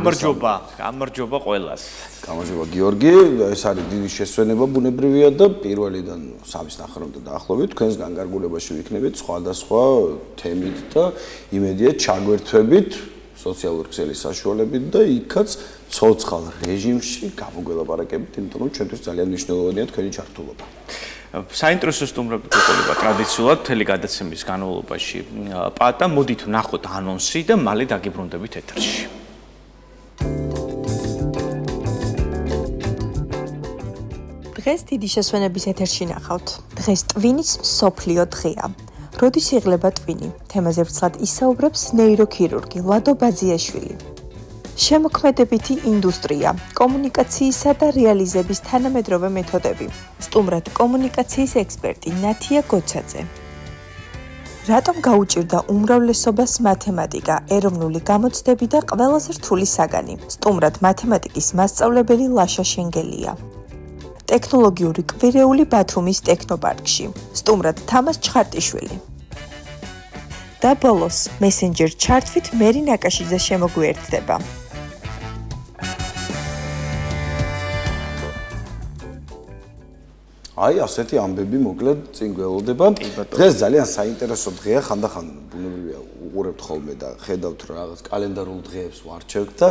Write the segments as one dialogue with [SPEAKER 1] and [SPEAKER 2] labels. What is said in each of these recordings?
[SPEAKER 1] გამარჯობა ყველას.
[SPEAKER 2] გამარჯობა გიორგი, ეს არის დიდი შესვენება ბუნებრივია და პირველიდან 3-ის ნახევრამდე დაახლოებით თქვენსგან გარგულებაში ვიქნებით სხვადასხვა თემით და იმედია ჩაგვერთვებით სოციალური ქსელის საშუალებით და იქაც ცოცხალ რეჟიმში გამოგველაპარაკებით, იმიტომ რომ ჩვენთვის ძალიან მნიშვნელოვანია თქვენი ჩართულობა.
[SPEAKER 1] საინტერესო სტუმრები გვეყოლება ტრადიციულად მთელი გადაცემის განმავლობაში. პატა, მოდით ვნახოთ ანონსი და მალე დაგიბრუნდებით ეთერში.
[SPEAKER 3] დღეს დიდი შესვენების ეთერში ნახავთ. დღეს ტვინის მსოფლიო დღეა. როდის იღლება ტვინი? თემაზე ვრცლად ისაუბრებს ნეიროქირურგი ლადო ბაძიაშვილი. შემოქმედებითი ინდუსტრია, კომუნიკაციისა და რეალიზების თანამედროვე მეთოდები. სტუმრად კომუნიკაციის ექსპერტი ნათია გოცაძე. რატომ გაუჭირდა უმრავლესობას მათემატიკა, ეროვნული გამოცდები და ყველაზე რთული საგანი? სტუმრად მათემატიკის მასწავლებელი ლაშა შენგელია. ტექნოლოგიური კვირეული ბათუმის ტექნოპარკში. სტუმრად თამაზ ჩხარტიშვილი. და ბოლოს მესენჯერ ჩართვით მერი ნაკაშიძე შემოგვიერთდება.
[SPEAKER 2] აი, ასეთი ამბები მოკლედ წინ გველოდება. დღეს ძალიან საინტერესო დღეა, ხანდახან ბუნებრივია უყურებთ ხოლმე და ხედავთ რომ რაღაც კალენდარულ დღეებს ვარჩევთ და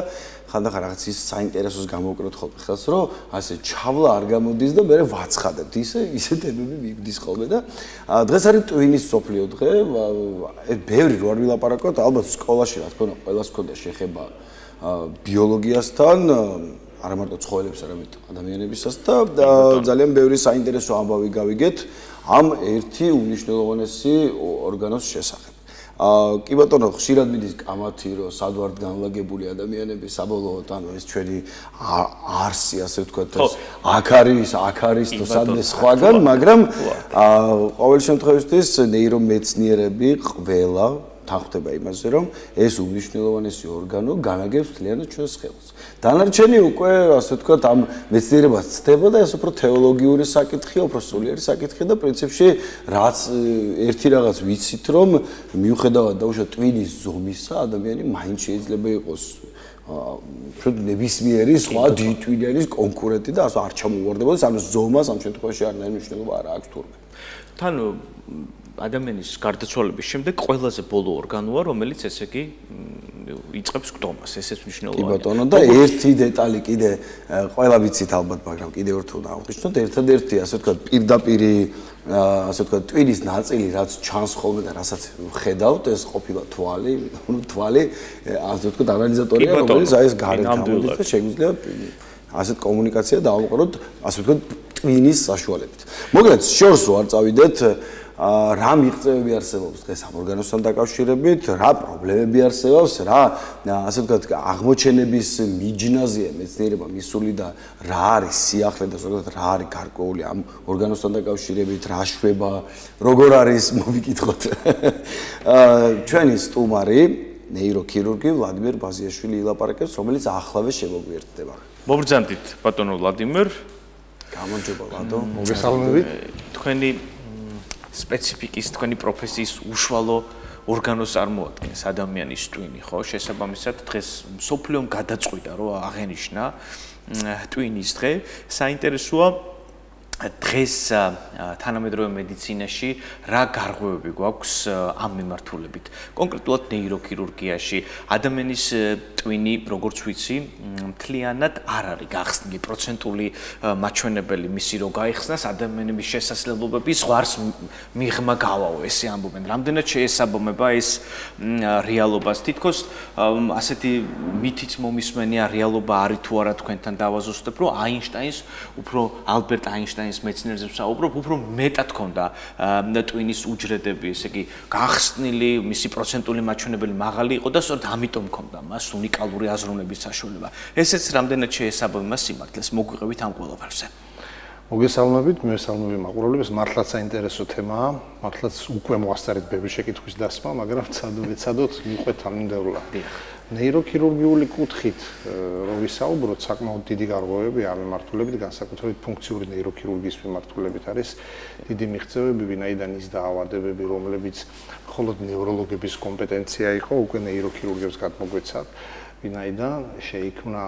[SPEAKER 2] ხანდახან რაღაც ის საინტერესოს გამოვკროთ ხოლმე ხელს, რომ ასე ჩავლა არ გამოდის და მე ვაცხადებთ. ისე თემები მიგდის ხოლმე და დღეს არის ტვინის მსოფლიო დღე. ბევრი რო არ ვილაპარაკოთ, ალბათ სკოლაში რა თქმა უნდა ყველას ქონდა შეხება ბიოლოგიასთან. არა მარტო ცხოველებს, არამედ ადამიანებისაც და ძალიან ბევრი საინტერესო ამბავი გავიგეთ ამ ერთი უნიშნელოვანესი ორგანოს შესახებ. კი ბატონო, ხშირად მიდის კამათი, რომ სად ვართ განლაგებული ადამიანები საბოლოოდ, ანუ ეს ჩვენი არსი, ასე ვთქვათ, აქ არის თუ სადმე სხვაგან, მაგრამ ყოველ შემთხვევაში ნეირომეცნიერები ყველა თანხმდება იმაზე, რომ ეს უნიშნელოვანესი ორგანო განაგებს მთლიანად ჩვენს ხელს. დანარჩენი უკვე, ასე ვთქვათ, ამ მეცნიერებას ცდება და ეს უფრო თეოლოგიური საკითხია, უფრო სულიერი საკითხია და პრინციპში რაც ერთი რაღაც ვიცით, რომ მიუხედავად დაუშვათ ტვინის ზომისა, ადამიანი მაინც შეიძლება იყოს ჩვენ ნებისმიერი სხვა დიტვინერის კონკურენტი და ასე არ ჩამოვარდებოდეს, ანუ ზომას ამ შემთხვევაში არანაირი მნიშვნელობა არ აქვს თურმე.
[SPEAKER 1] თან ადამიანის გარდაცვალების შემდეგ ყველაზე ბოლო ორგანოა, რომელიც ესე იგი იწყებს გდომას, ესეც მნიშვნელოვანია.
[SPEAKER 2] კი ბატონო, და ერთი დეტალი კიდე ყველა ვიცით ალბათ, მაგრამ კიდე ერთხელ დავუყიჩნოთ, ერთადერთი ასე ვთქვათ პირდაპირი ასე ვთქვათ ტვინის ნაწილი, რაც ჩანს ხოლმე და რასაც ხედავთ, ეს ყოფილა თვალი, ასე ვთქვათ ანალიზატორია, რომელიც აი ეს გარეთ გამოდის და შეგვიძლია ასეთ კომუნიკაცია დავუყუროთ, ასე ვთქვათ ტვინის საშუალებით. მოკლედ, შორს რო არ წავიდეთ, რა მიღწევები არსებობს დღეს ამ ორგანოსთან დაკავშირებით, რა პრობლემები არსებობს, რა ასე ვთქვათ აღმოჩენების მიჯნაზია მეცნიერება მისული და რა არის სიახლე და ზოგადად რა არის გარკვეული ამ ორგანოსთან დაკავშირებით, რა შვება, როგორ არის მოვიკითხოთ. ჩვენი სტუმარი ნეიროქირურგი ვლადიმერ ბაზიაშვილი ილაპარაკებს, რომელიც ახლავე შემოგვიერთდება.
[SPEAKER 1] მოგბრძანდით ბატონო ვლადიმერ.
[SPEAKER 2] გამარჯობა ლადო.
[SPEAKER 4] მოგესალმებით.
[SPEAKER 1] თქვენი სპეციფიკის, თქვენი პროფესიის უშუალო ორგანოს წარმოადგენს ადამიანის ტვინი, ხო? შესაბამისად დღეს მსოფლიომ გადაწყვიტა, რომ აღენიშნა ტვინის დღე. საინტერესოა დღეს თანამედროვე მედიცინაში რა გარღვევები გვაქვს ამ მიმართულებით. კონკრეტულად ნეიროქირურგიაში ადამიანის ტვინი, როგორც ვიცი, მთლიანად არ არის გახსნილი პროცენტული მაჩვენებელი მისი რო გაიხსნას ადამიანების შესაძლებლობები ზღვარს მიღმა გავაო, ესე ამბობენ. რამდენად შეესაბამება ეს რეალობას? თითქოს ასეთი მითიც მომისმენია რეალობა არის თუ არა თქვენთან დავაზუსტებ, რომ აინშტაინს უფრო ალბერტ აინშტაინს მეცნიერებზე ვსაუბრობ, უფრო მეტად ქონდა ტვინის უჯრედები, ესე იგი გახსნილი, მისი პროცენტული მაჩვენებელი მაღალი იყო და სწორედ ამიტომ ქონდა მას უნიკალური აზროვნების საშუალება. ესეც რამდენად შეესაბამება სიმართლეს, მოგვიყევით ამ ყველაფერზე.
[SPEAKER 4] მოგესალმებით, მესალმები მაყურებლებს, მართლაც საინტერესო თემაა, მართლაც უკვე მოასწარეთ ბევრი შეკითხვის დასმა, მაგრამ ცადოთ მიყვეთ თანმიმდევრულად. ნეიროქირურგიული კუთხით რო ვისაუბროთ, საკმაოდ დიდი გარღვევები ამ მიმართულებით, განსაკუთრებით ფუნქციური ნეიროქირურგიის მიმართულებით არის დიდი მიღწევები, ვინაიდან ის დაავადებები, რომლებიც მხოლოდ ნევროლოგების კომპეტენცია იყო, უკვე ნეიროქირურგებს გადმოგვეცათ. ვინაიდან შეიქმნა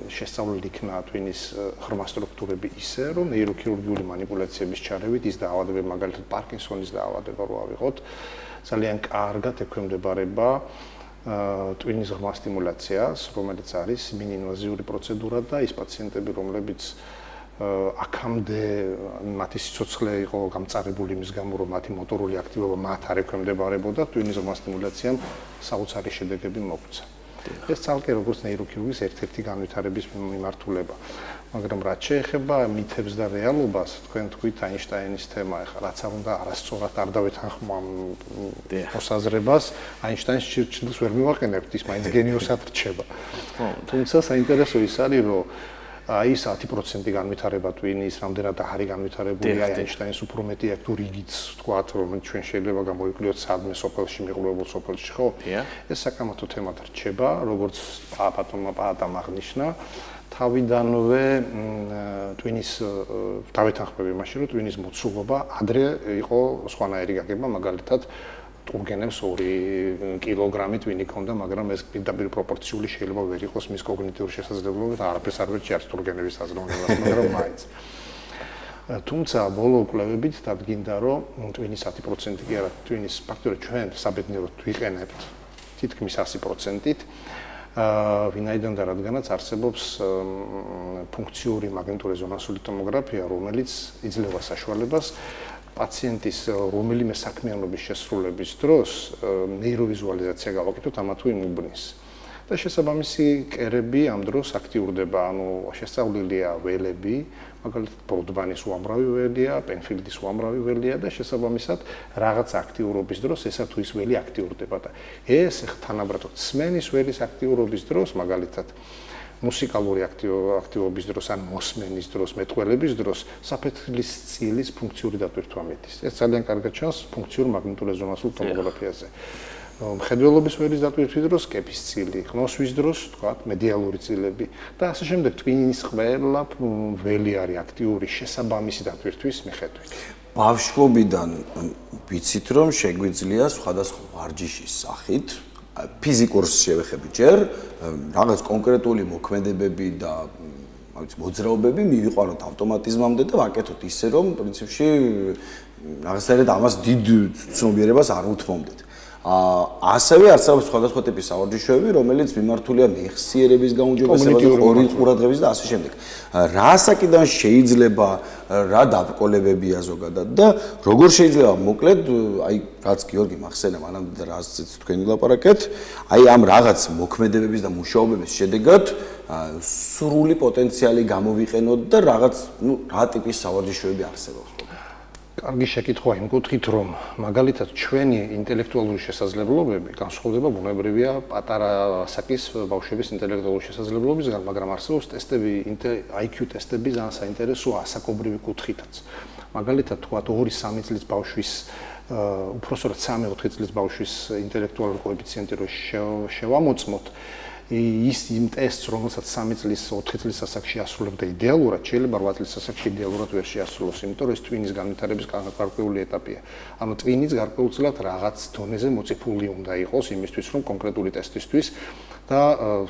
[SPEAKER 4] შესწავლილი იქნა ტვინის ხრმა სტრუქტურები ისე, რომ ნეიროქირურგიული манипуляციების ჩარევით ის დაავადებები, მაგალითად პარკინსონის დაავადება რო ავიღოთ, ძალიან კარგად ექვემდებარება ტვინის ხრმა სტიმულაციას, რომელიც არის მინინვაზიური პროცედურა და ის პაციენტები, რომლებიც აქამდე მათი სიცოცხლე იყო გამწარებული იმის გამო, რომ მათი მოტორული აქტივობა მათ არ ექვემდებარებოდა, ტვინის ხრმა სტიმულაციამ საოცარი შედეგები მოგვცა. ეს ცალკე როგორც ნეიროქირურგიის ერთ-ერთი განვითარების მიმართულება. მაგრამ რაც შეეხება მითებს და რეალობას, თქვენ თქვით აინშტაინის თემა, ეხლა რაც არ უნდა არასწორად არ დავეთანხმო მოსაზრებას, აინშტაინს ჩრდილს ვერ მივაყენებთ, ის მაინც გენიოსად რჩება. თუმცა საინტერესო ის არის, რომ აი 10% განვითარება ტვინის, რამდენად არის განვითარებული აინშტაინს უფრო მეტი აქ თუ რიგიც თქვათ, რომ ჩვენ შეიძლება გამოვიკვლიოთ სადმე სოფელში მიღებულ სოფელში, ხო? ეს საკამათო თემად რჩება, როგორც პატონმა პაატამ აღნიშნა, თავიდანვე ტვინის დავეთანხმები მაშინ, რომ ტვინის მოცულობა ადრე იყო სხვანაირი გაგება, მაგალითად ტურგენევს 2 კილოგრამი ტვინი ქონდა, მაგრამ ეს პირდაპირ პროპორციული შეიძლება ვერ იყოს მის კოგნიტიური შესაძლებლობებით, არაფერს არ ვერჩი არც ტურგენევის აზროვნებას, მაგრამ მაინც. თუმცა ბოლო კვლევებით დადგინდა, რომ ტვინის 10% კი არა, ტვინის ფაქტორი ჩვენ საბედნიეროდ ვიყენებთ თითქმის 100%-ით. ვინაიდან და რადგანაც არსებობს ფუნქციური მაგნიტურეზონანსული ტომოგრაფია, რომელიც იძლევა საშუალებას პაციენტის რომელიმე საქმიანობის შესრულების დროს ნეიროვიზუალიზაცია გავაკეთოთ ამა თუ იმ უბნის. და შესაბამისი კერები ამ დროს აქტიურდება, ანუ შესწავლილია ველები, მაგალითად ბროდბანის უამრავი ველია, პენფილდის უამრავი ველია და შესაბამისად რაღაც აქტიურობის დროს ესა თუ ის ველი აქტიურდება და ეს თანაბრადად სმენის ველის აქტიურობის დროს, მაგალითად მუსიკალური აქტივობის დროს ან მოსმენის დროს, მეტყველების დროს საფეთქლის წილის ფუნქციური დატვირთვა მიდის. ეს ძალიან კარგად ჩანს ფუნქციურ მაგნიტურეზონანსულ ტომოგრაფიაზე. მხედველობის ველის დატვირთვის დროს კეფის წილი, ხმოსვის დროს, თქვათ, მედიალური წილები და ასე შემდეგ ტვინის ყველა ველი არის აქტიური შესაბამისი დატვირთვის მიხედვით.
[SPEAKER 2] ბავშვობიდან ვიცით, რომ შეგვიძლია სხვადასხვა ვარჯიშის სახით ფიზიკურს შევეხები ჯერ, რაღაც კონკრეტული მოქმედებები და მოძრაობები მივიყვანოთ ავტომატიზმამდე და ვაკეთოთ ისე, რომ პრინციპში რაღაცნაირად ამას დიდ ცნობიერებას არ უთმობდეთ. ასევე არსებობს სხვადასხვა ტიპის სავარჯიშოები, რომელიც მიმართულია მეხსიერების გაუმჯობესებაზე, ყურადღების და ასე შემდეგ. რა საკიდან შეიძლება, რა დაბრკოლებებია ზოგადად და როგორ შეიძლება მოკლედ, აი რაც გიორგი მახსენა მანამდე და რაც თქვენი ლაპარაკეთ, აი ამ რაღაც მოქმედებების და მუშაობების შედეგად სრული პოტენციალი გამოვიყენოთ და რაღაც, რა ტიპის სავარჯიშოები არსებობს.
[SPEAKER 4] კარგი შეკითხვა იმ კუთხით, რომ მაგალითად ჩვენი ინტელექტუალური შესაძლებლობები განსხვავდება ბუნებრივია პატარა ასაკის ბავშვების ინტელექტუალური შესაძლებლობებისგან, მაგრამ არსებობს ტესტები, IQ ტესტები ძალიან საინტერესო ასაკობრივი კუთხითაც. მაგალითად, თქვათ 2-3 წლის ბავშვის უпроსორად 3-4 წლის ბავშვის ინტელექტუალური კოეფიციენტი რო შევამოწმოთ, ის იმ ტესტს, რომელსაც 3 წლის, 4 წლის ასაკში ასრულებდა იდეალურად, შეიძლება 8 წლის ასაკში იდეალურად ვერ შეასრულოს, იმიტომ რომ ეს ტვინის განვითარების გარკვეული ეტაპია. ანუ ტვინიც გარკვეულწილად რაღაც დონეზე მოწიფული უნდა იყოს იმისთვის, რომ კონკრეტული ტესტისთვის და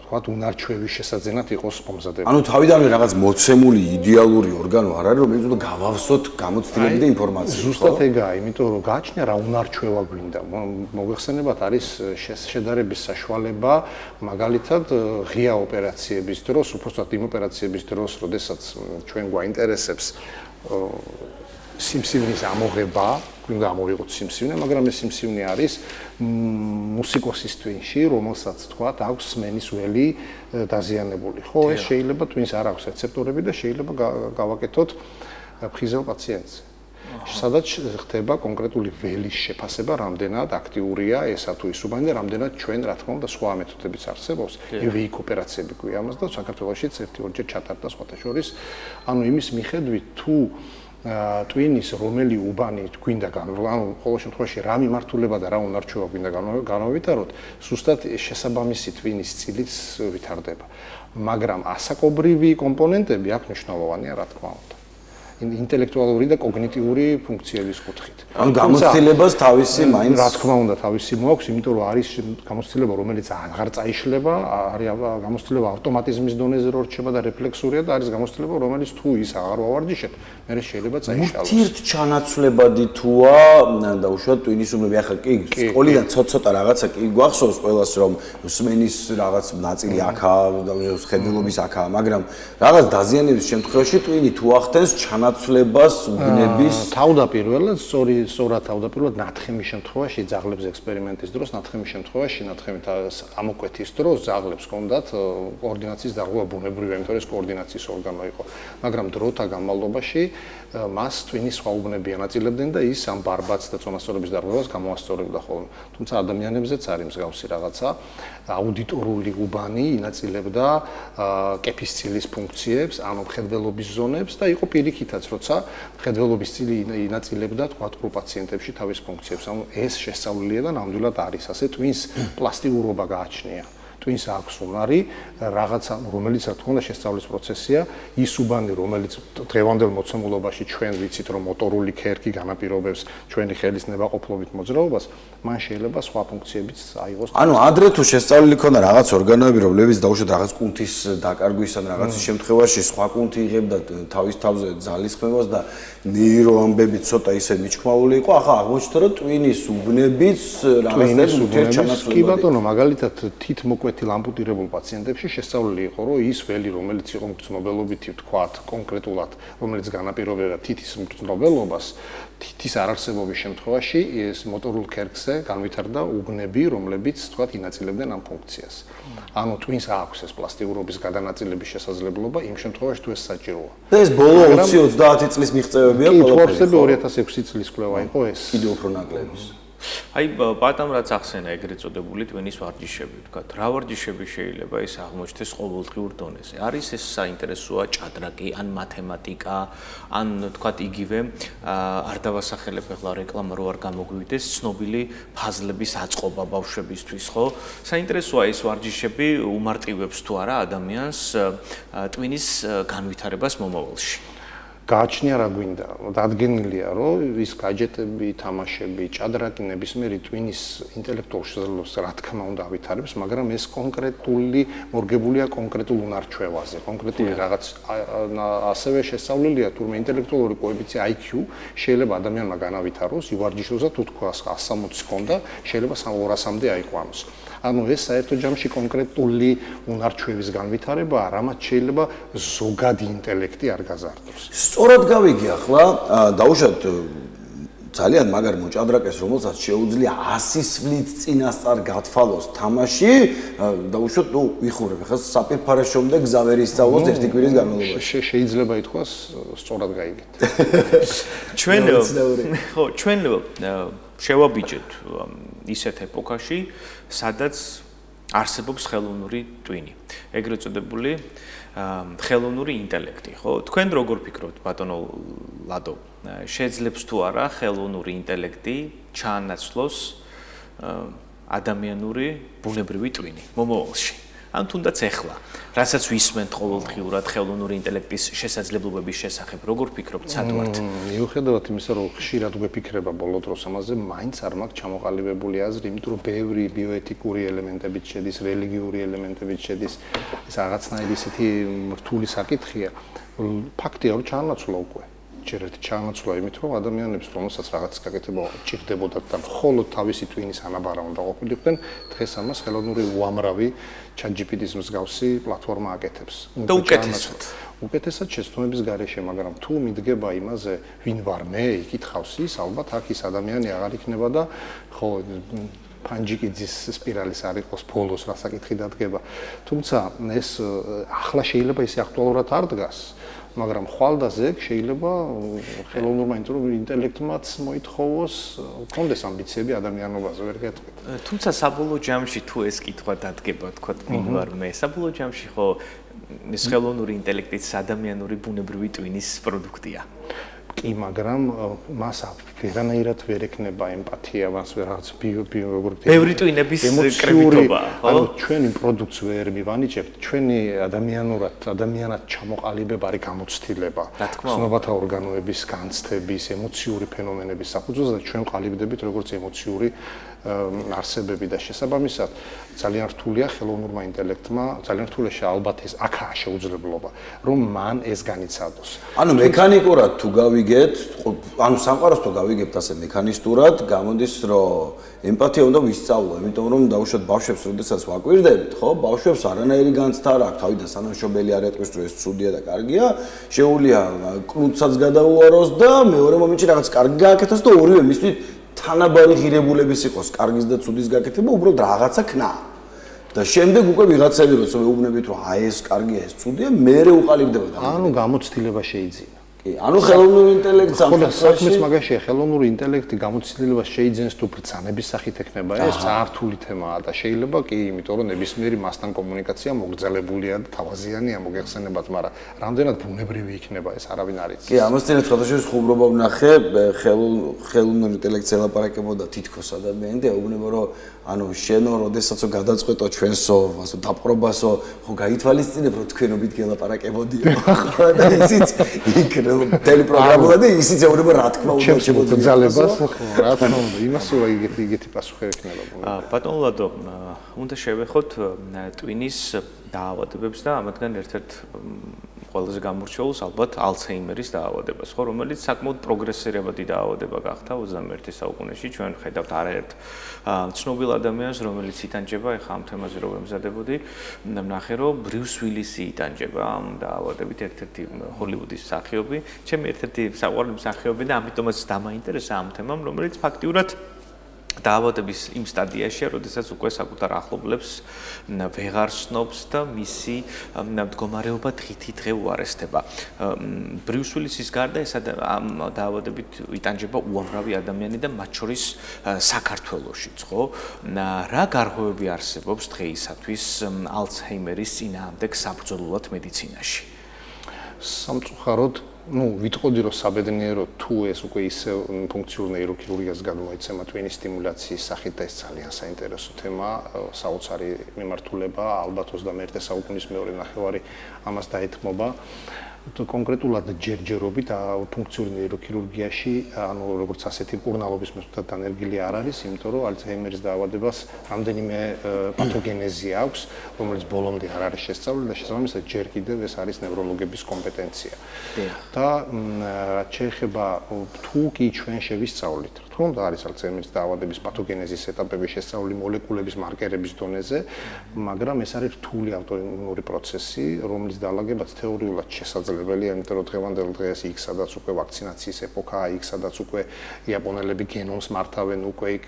[SPEAKER 4] თქვათ უნარჩვევის შესაძენად იყოს მომზადებული.
[SPEAKER 2] ანუ თავიდანვე რაღაც მოცემული იდეალური ორგანო არ არის, რომელიც უნდა გავავსოთ გამოცდილები და ინფორმაცია.
[SPEAKER 4] ზუსტად ეგაა, იმიტომ რომ გააჩნია რა უნარჩვევა გვინდა. მოგეხსენებათ არის შედარების საშუალება, მაგალითად ღია ოპერაციების დროს, უბრალოდ იმ ოპერაციების დროს, როდესაც ჩვენ გვაინტერესებს სიმსივნის ამოღება, გვინდა ამოვიღოთ სიმსივნე, მაგრამ ეს სიმსივნე არის მუსიკოსის ტვინში, რომელსაც თქვათ აქვს სმენის ველი დაზიანებული. ხო, ეს შეიძლება ტვინს არ აქვს რეცეპტორები და შეიძლება გავაკეთოთ ფხიზელ პაციენტზე. სადაც ხდება კონკრეტული ველის შეფასება, რამდენად აქტიურია ესა თუ ის უბანი და რამდენად ჩვენ რა თქმა უნდა სხვა მეთოდებიც არსებობს. EVI ოპერაციები გვია ამას და საქართველოშიც 1-2 ჩატარდა სხვათა შორის. ანუ იმის მიხედვით თუ ტვინის რომელი უბანი გვინდა ანუ ყოველ შემთხვევაში რა მიმართულება და რა უნარჩვევა გვინდა განავითაროთ, ზუსტად შესაბამისი ტვინის წილიც ვითარდება. მაგრამ ასაკობრივი კომპონენტები აქ მნიშვნელოვანია, რა თქმა უნდა. ინტელექტუალური და კოგნიტიური ფუნქციების კუთხით.
[SPEAKER 2] ან გამოცდილებას თავისი მაინც
[SPEAKER 4] რა თქმა უნდა თავისი მოაქვს, იმიტომ რომ არის გამოცდილება, რომელიც აღარ წაიშლება, არის გამოცდილება ავტომატიზმის დონეზე რო რჩება და რეფლექსურია და არის გამოცდილება, რომელიც თუ ის აღარ ვავარჯიშებ, მე შეიძლება წაიშალოს.
[SPEAKER 2] მურთიერთ ჩანაცვლებადი თუა და უშუალოდ ტვინის უბნები ახლა კი სკოლიდან ცოტა რაღაცა კი გვახსოვს ყველას რომ სმენის რაღაც ნაწილი აქაა და ხედელობის აქაა, მაგრამ რაღაც დაზიანების შემთხვევაში ტვინი თუ ახდენს ჩანაცვლებას უბნების
[SPEAKER 4] თავდაპირველად სწორად თავდაპირველად ნათხემის შემთხვევაში ძაღლებს ექსპერიმენტის დროს ნათხემის შემთხვევაში ნათხემით ამოკვეთის დროს ძაღლებს ჰქონდათ კოორდინაციის დარღვევა ბუნებრივია, იმიტომ რომ ეს კოორდინაციის ორგანო იყო, მაგრამ დროთა განმავლობაში მას ტვინის სხვა უბნები ანაწილებდნენ და ის ამ ბარბატს და წონასწორობის დარღვევას გამოასწორებდა ხოლმე. თუმცა ადამიანებზეც არის მსგავსი რაღაცა, აუდიტორული უბანი ინაწილებდა კეფის ცილის ფუნქციებს, ანუ მხედველობის ზონებს და იყო პირიქითაც, როცა მხედველობის ცილი ინაწილებდა თქვა გრუპ პაციენტებში თავის ფუნქციებს. ანუ ეს შესწავლილია და ნამდვილად არის ასე ტვინს პლასტიკურობა გააჩნია. ტვინს აქვს უნარი, რაღაცა, რომელიც რა თქმა უნდა შესწავლის პროცესია, ის უბანი, რომელიც დღევანდელ მოცემულობაში ჩვენ ვიცით, რომ მოტორული ქერქი განაპირობებს ჩვენი ხელის ნებაყოფლობით მოძრაობას, მან შეიძლება სხვა ფუნქციებიც აიღოს.
[SPEAKER 2] ანუ ადრე თუ შესწავლილი ქონდა რაღაც ორგანოები, რომლებიც დაუშვათ რაღაც კუნთის დაკარგვისა და რაღაცის შემთხვევაში სხვა კუნთი იღებდა თავის თავზე ძალისხმევას და ნეიროამბები ცოტა ისე მიჩქმაული იყო, ახლა აღმოჩნდა, რომ ტვინის უბნებიც რაღაცნაირად ურთიერთჩანაცვლებადია.
[SPEAKER 4] კი ბატონო, მაგალითად თითმოკვეთილ ამპუტირებულ პაციენტებში შესწავლილი იყო, რომ ის ველი, რომელიც იყო მგრძნობელობითი, ვთქვათ, კონკრეტულად, რომელიც განაპირობებდა თითის მგრძნობელობას, თითის არარსებობის შემთხვევაში ეს მოტორულ ქერქზე განვითარდა უბნები, რომლებიც, ვთქვათ, ინაწილებდნენ ამ ფუნქციას. ანუ ტვინს აქვს ეს პლასტიკურობის გადანაწილების შესაძლებლობა იმ შემთხვევაში, თუ ეს საჭიროა.
[SPEAKER 2] და ეს ბოლო 20-30 წლის მიღწევებია
[SPEAKER 4] ყველაფერი. 2006 წლის კვლევა იყო ეს.
[SPEAKER 2] კიდევ უფრო ნაკლების.
[SPEAKER 1] აი ბატონ რაც ახსენა ეგრეთ წოდებული ტვინის ვარჯიშები, ვთქვათ, რა ვარჯიშები შეიძლება ის აღმოჩნდეს ყოველდღიურ დონეზე? არის ეს საინტერესოა ჭადრაკი, ან მათემატიკა, ან ვთქვათ იგივე არ დავასახელებ ახლა რეკლამა რო არ გამოგვივიდეს, ცნობილი ფაზლების აწყობა ბავშვებისთვის, ხო? საინტერესოა ეს ვარჯიშები უმარტივებს თუ არა ადამიანს ტვინის განვითარებას მომავალში.
[SPEAKER 4] გააჩნია რა გვინდა, დადგენილია, რომ ის გაჯეტები, თამაშები, ჭადრაკი ნებისმიერი ტვინის ინტელექტუალურ შესაძლებლობას რა თქმა უნდა ავითარებს, მაგრამ ეს კონკრეტული მორგებულია კონკრეტულ უნარჩვევაზე, კონკრეტული რაღაც ასევე შესწავლილია, თურმე ინტელექტუალური კოეფიცient IQ შეიძლება ადამიანმა განავითაროს, ივარჯიშოს და თუ თქვა 160 ჰქონდა, შეიძლება 200-მდე აიყვანოს. ანუ ეს საერთო ჯამში კონკრეტული უნარჩვევის განვითარება, რამაც შეიძლება ზოგადი ინტელექტი არ გაზარდოს.
[SPEAKER 2] სწორად გავიგე ახლა, დაუშვათ ძალიან მაგარ მოჭადრაკეს, რომელსაც შეუძლია 100 სვლით წინასწარ გათვალოს თამაში, დაუშვათ, ნუ ვიხურებ, ახლა საპირფარეშომდე გზა ვერ ისწავლოს ერთი კვირის განმავლობაში.
[SPEAKER 4] შეიძლება ითქვას, სწორად გაიგეთ.
[SPEAKER 1] ჩვენ შევაბიჯეთ ისეთ ეპოქაში, სადაც არსებობს ხელოვნური ტვინი. ეგრეთ წოდებული ხელოვნური ინტელექტი, ხო? თქვენ როგორ ფიქრობთ, ბატონო ლადო, შეძლებს თუ არა ხელოვნური ინტელექტი ჩაანაცვლოს ადამიანური ბუნებრივი ტვინი მომავალში? ან თუნდაც ეხლა, რასაც ვისმენთ ყოველდღიურად ხელოვნური ინტელექტის შესაძლებლობების შესახებ, როგორ ფიქრობთ, სად ვართ?
[SPEAKER 4] მიუხედავად იმისა, რომ ხშირად გვეფიქრება ბოლო დროს ამაზე, მაინც არ მაქვს ჩამოყალიბებული აზრი, იმიტომ რომ ბევრი ბიოეთიკური ელემენტებიც შედის, რელიგიური ელემენტებიც შედის, ეს რაღაცნაირი ისეთი რთული საკითხია. ფაქტია, რომ ჩაანაცვლა უკვე. ჯერეთ ჩაანაცვლა იმით, რომ ადამიანებს, რომელსაც რაღაც გაკეთება ჭირდებოდათ და მხოლოდ თავისი ტვინის ანაბარა უნდა ყოფილიყვნენ, დღეს ამას ხელოვნური უამრავი ChatGPT-ის მსგავსი პლატფორმა აკეთებს.
[SPEAKER 1] და
[SPEAKER 4] უკეთესად შეცდომების გარეშე, მაგრამ თუ მიდგება იმაზე, ვინ ვარ მე, იკითხავს ის, ალბათ აქ ის ადამიანი აღარ იქნება და ხო ფანჯიკიძის სპირალის არ იყოს ბოლოს რა საკითხი დადგება. თუმცა ეს ახლა შეიძლება ისე აქტუალურად არ დგას. მაგრამ ხვალდაზე შეიძლება ხელოვნურმა ინტელექტმაც მოითხოვოს, კონდეს ამბიციები ადამიანობაზე, ვერ გეტყვით.
[SPEAKER 1] თუმცა საბოლოო ჯამში თუ ეს კითხვა დადგება, თქვათ, ვინ ვარ მე, საბოლოო ჯამში ხო ეს ხელოვნური ინტელექტიც ადამიანური ბუნებრივი ტვინის პროდუქტია.
[SPEAKER 4] კი, მაგრამ მას ვერანაირად ვერ ექნება ემპათია, მას რაღაც
[SPEAKER 1] ბევრი ტვინების კრებითობა, ხო?
[SPEAKER 4] ანუ ჩვენ იმ პროდუქტს ვერ მივანიჭებთ, ჩვენი ადამიანად ჩამოყალიბება არის გამოცდილება, ცნობათა ორგანოების განცდების, ემოციური ფენომენების საფუძველზე და ჩვენ ყალიბდებით როგორც ემოციური არსებები და შესაბამისად ძალიან რთულია ხელოვნურმა ინტელექტმა, ძალიან რთულია ალბათ ეს აქაა შეუძლებლობა, რომ მან ეს განიცადოს.
[SPEAKER 2] ანუ მექანიკურად თუ გავიგეთ, ანუ სამყაროს თუ გავიგებთ ასე მექანისტურად, გამოდის რომ ემპათია უნდა ვისწავლო, იმიტომ რომ დაუშვათ ბავშვებს, როდესაც ვაკვირდებით, ხო? ბავშვებს არანაირი განცდა არ აქვს, თავიდან სანამშრომელი არ ეტყვის, რომ ეს ცუდია და კარგია, შეუძლია კნუტსაც გადაუაროს და მეორე მომენტში რაღაც კარგი გააკეთოს და ორივე მისთვის თანაბარი ღირებულების იყოს, კარგის და ცუდის გაკეთება, უბრალოდ რაღაცა ქნა. და შემდეგ უკვე ვიღაცები როცა მეუბნებით, რომ აი ეს კარგია, ეს ცუდია, მეერე უყალიბდება და
[SPEAKER 4] ანუ გამოცდილება შეიძლება.
[SPEAKER 2] კი, ანუ ხელოვნური ინტელექტს
[SPEAKER 4] საქმის მაგაშია, ხელოვნური ინტელექტი გამოცდილებას შეიძენს თუ ბრძანების სახით ექნება, ეს საართული თემაა და შეიძლება კი, იმიტომ რომ ნებისმიერი მასთან კომუნიკაცია მოგრძელებულია და თავაზიანია მოგეხსენებათ, მაგრამ რამდენად ბუნებრივი იქნება ეს არავინ არ იცის.
[SPEAKER 2] კი, ამასთან ერთად ხუბრობა ვნახე, ხელოვნური ინტელექტს ელაპარაკებოდა თითქოს ადამიანი და ეუბნება, რომ ანუ შენო, როდესაც გადაწყვეტო ჩვენსო, ასე დაპყრობასო, ხო გაითვალისწინებ, რომ თქვენობით გელაპარაკებოდიო. ხო და ისიც იქ ტელეპროგრამულად და ისიც ეუბნება რა თქმა უნდა
[SPEAKER 4] შემოძალებას, ხო, რა თქმა უნდა, იმას რა იგეთი პასუხი ექნება.
[SPEAKER 1] ბატონ ლადო, უნდა შევეხოთ ტვინის დაავადებებს და ამათგან ერთ-ერთ ყველაზე გამორჩეულს ალბათ ალცჰეიმერის დაავადებას, ხო, რომელიც საკმაოდ პროგრესირებადი დაავადება გახდა 21 საუკუნეში. ჩვენ ხედავთ არაერთ ცნობილ ადამიანს, რომელიც იტანჯება, ეხლა ამ თემაზე რო ვემზადებოდი, ვნახე, რომ ბრიუს უილისი იტანჯება ამ დაავადებით, ერთ-ერთი ჰოლივუდის მსახიობი. ჩემი ერთ-ერთი საყვარელი მსახიობი და ამიტომაც დამაინტერესა ამ თემამ, რომელიც ფაქტიურად დაავადების იმ სტადიაშია, როდესაც უკვე საკუთარ ახლობლებს ვეღარ სნობს და მისი მდგომარეობა დღითიდღე უარესდება. ბრიუს უილისის გარდა ეს ამ დაავადებით იტანჯება უამრავი ადამიანი და მათ შორის საქართველოშიც, ხო? რა გარღვევები არსებობს დღეისათვის ალცჰეიმერის წინააღმდეგ საბრძოლველად მედიცინაში?
[SPEAKER 4] სამწუხაროდ ვიტყოდი რომ საბედნიეროდ თუ ეს უკვე ისე ფუნქციურ ნეიროქირურგიას გადმოეცემა ტვინის სტიმულაციის სახით და ეს ძალიან საინტერესო თემაა, საოცარი მიმართულება, ალბათ 21 საუკუნის მეორე ნახევარი ამას დაეთმობა. კონკრეტულად ჯერჯერობით ფუნქციური ნეიროქირურგიაში, ანუ როგორც ასეთი კურნალობის მეთოდად დანერგილი არ არის, იმიტომ რომ ალცჰეიმერის დაავადებას რამდენიმე პათოგენეზი აქვს, რომელიც ბოლომდე არ არის შესწავლილი და შესაბამისად ჯერ კიდევ ეს არის ნევროლოგების კომპეტენცია. და რაც შეეხება თუ კი ჩვენ შევისწავლით, რომ არის ალცჰეიმერის დაავადების პათოგენეზის ეტაპები შესწავლილი მოლეკულების მარკერების დონეზე, მაგრამ ეს არის რთული ავტოიმუნური პროცესი, რომლის დალაგებაც თეორიულად შესაძლებელია, იმიტომ რომ დღევანდელ დღეს იქ სადაც უკვე ვაქცინაციის ეპოქაა, იქ სადაც უკვე იაპონელები გენომს მართავენ, უკვე იქ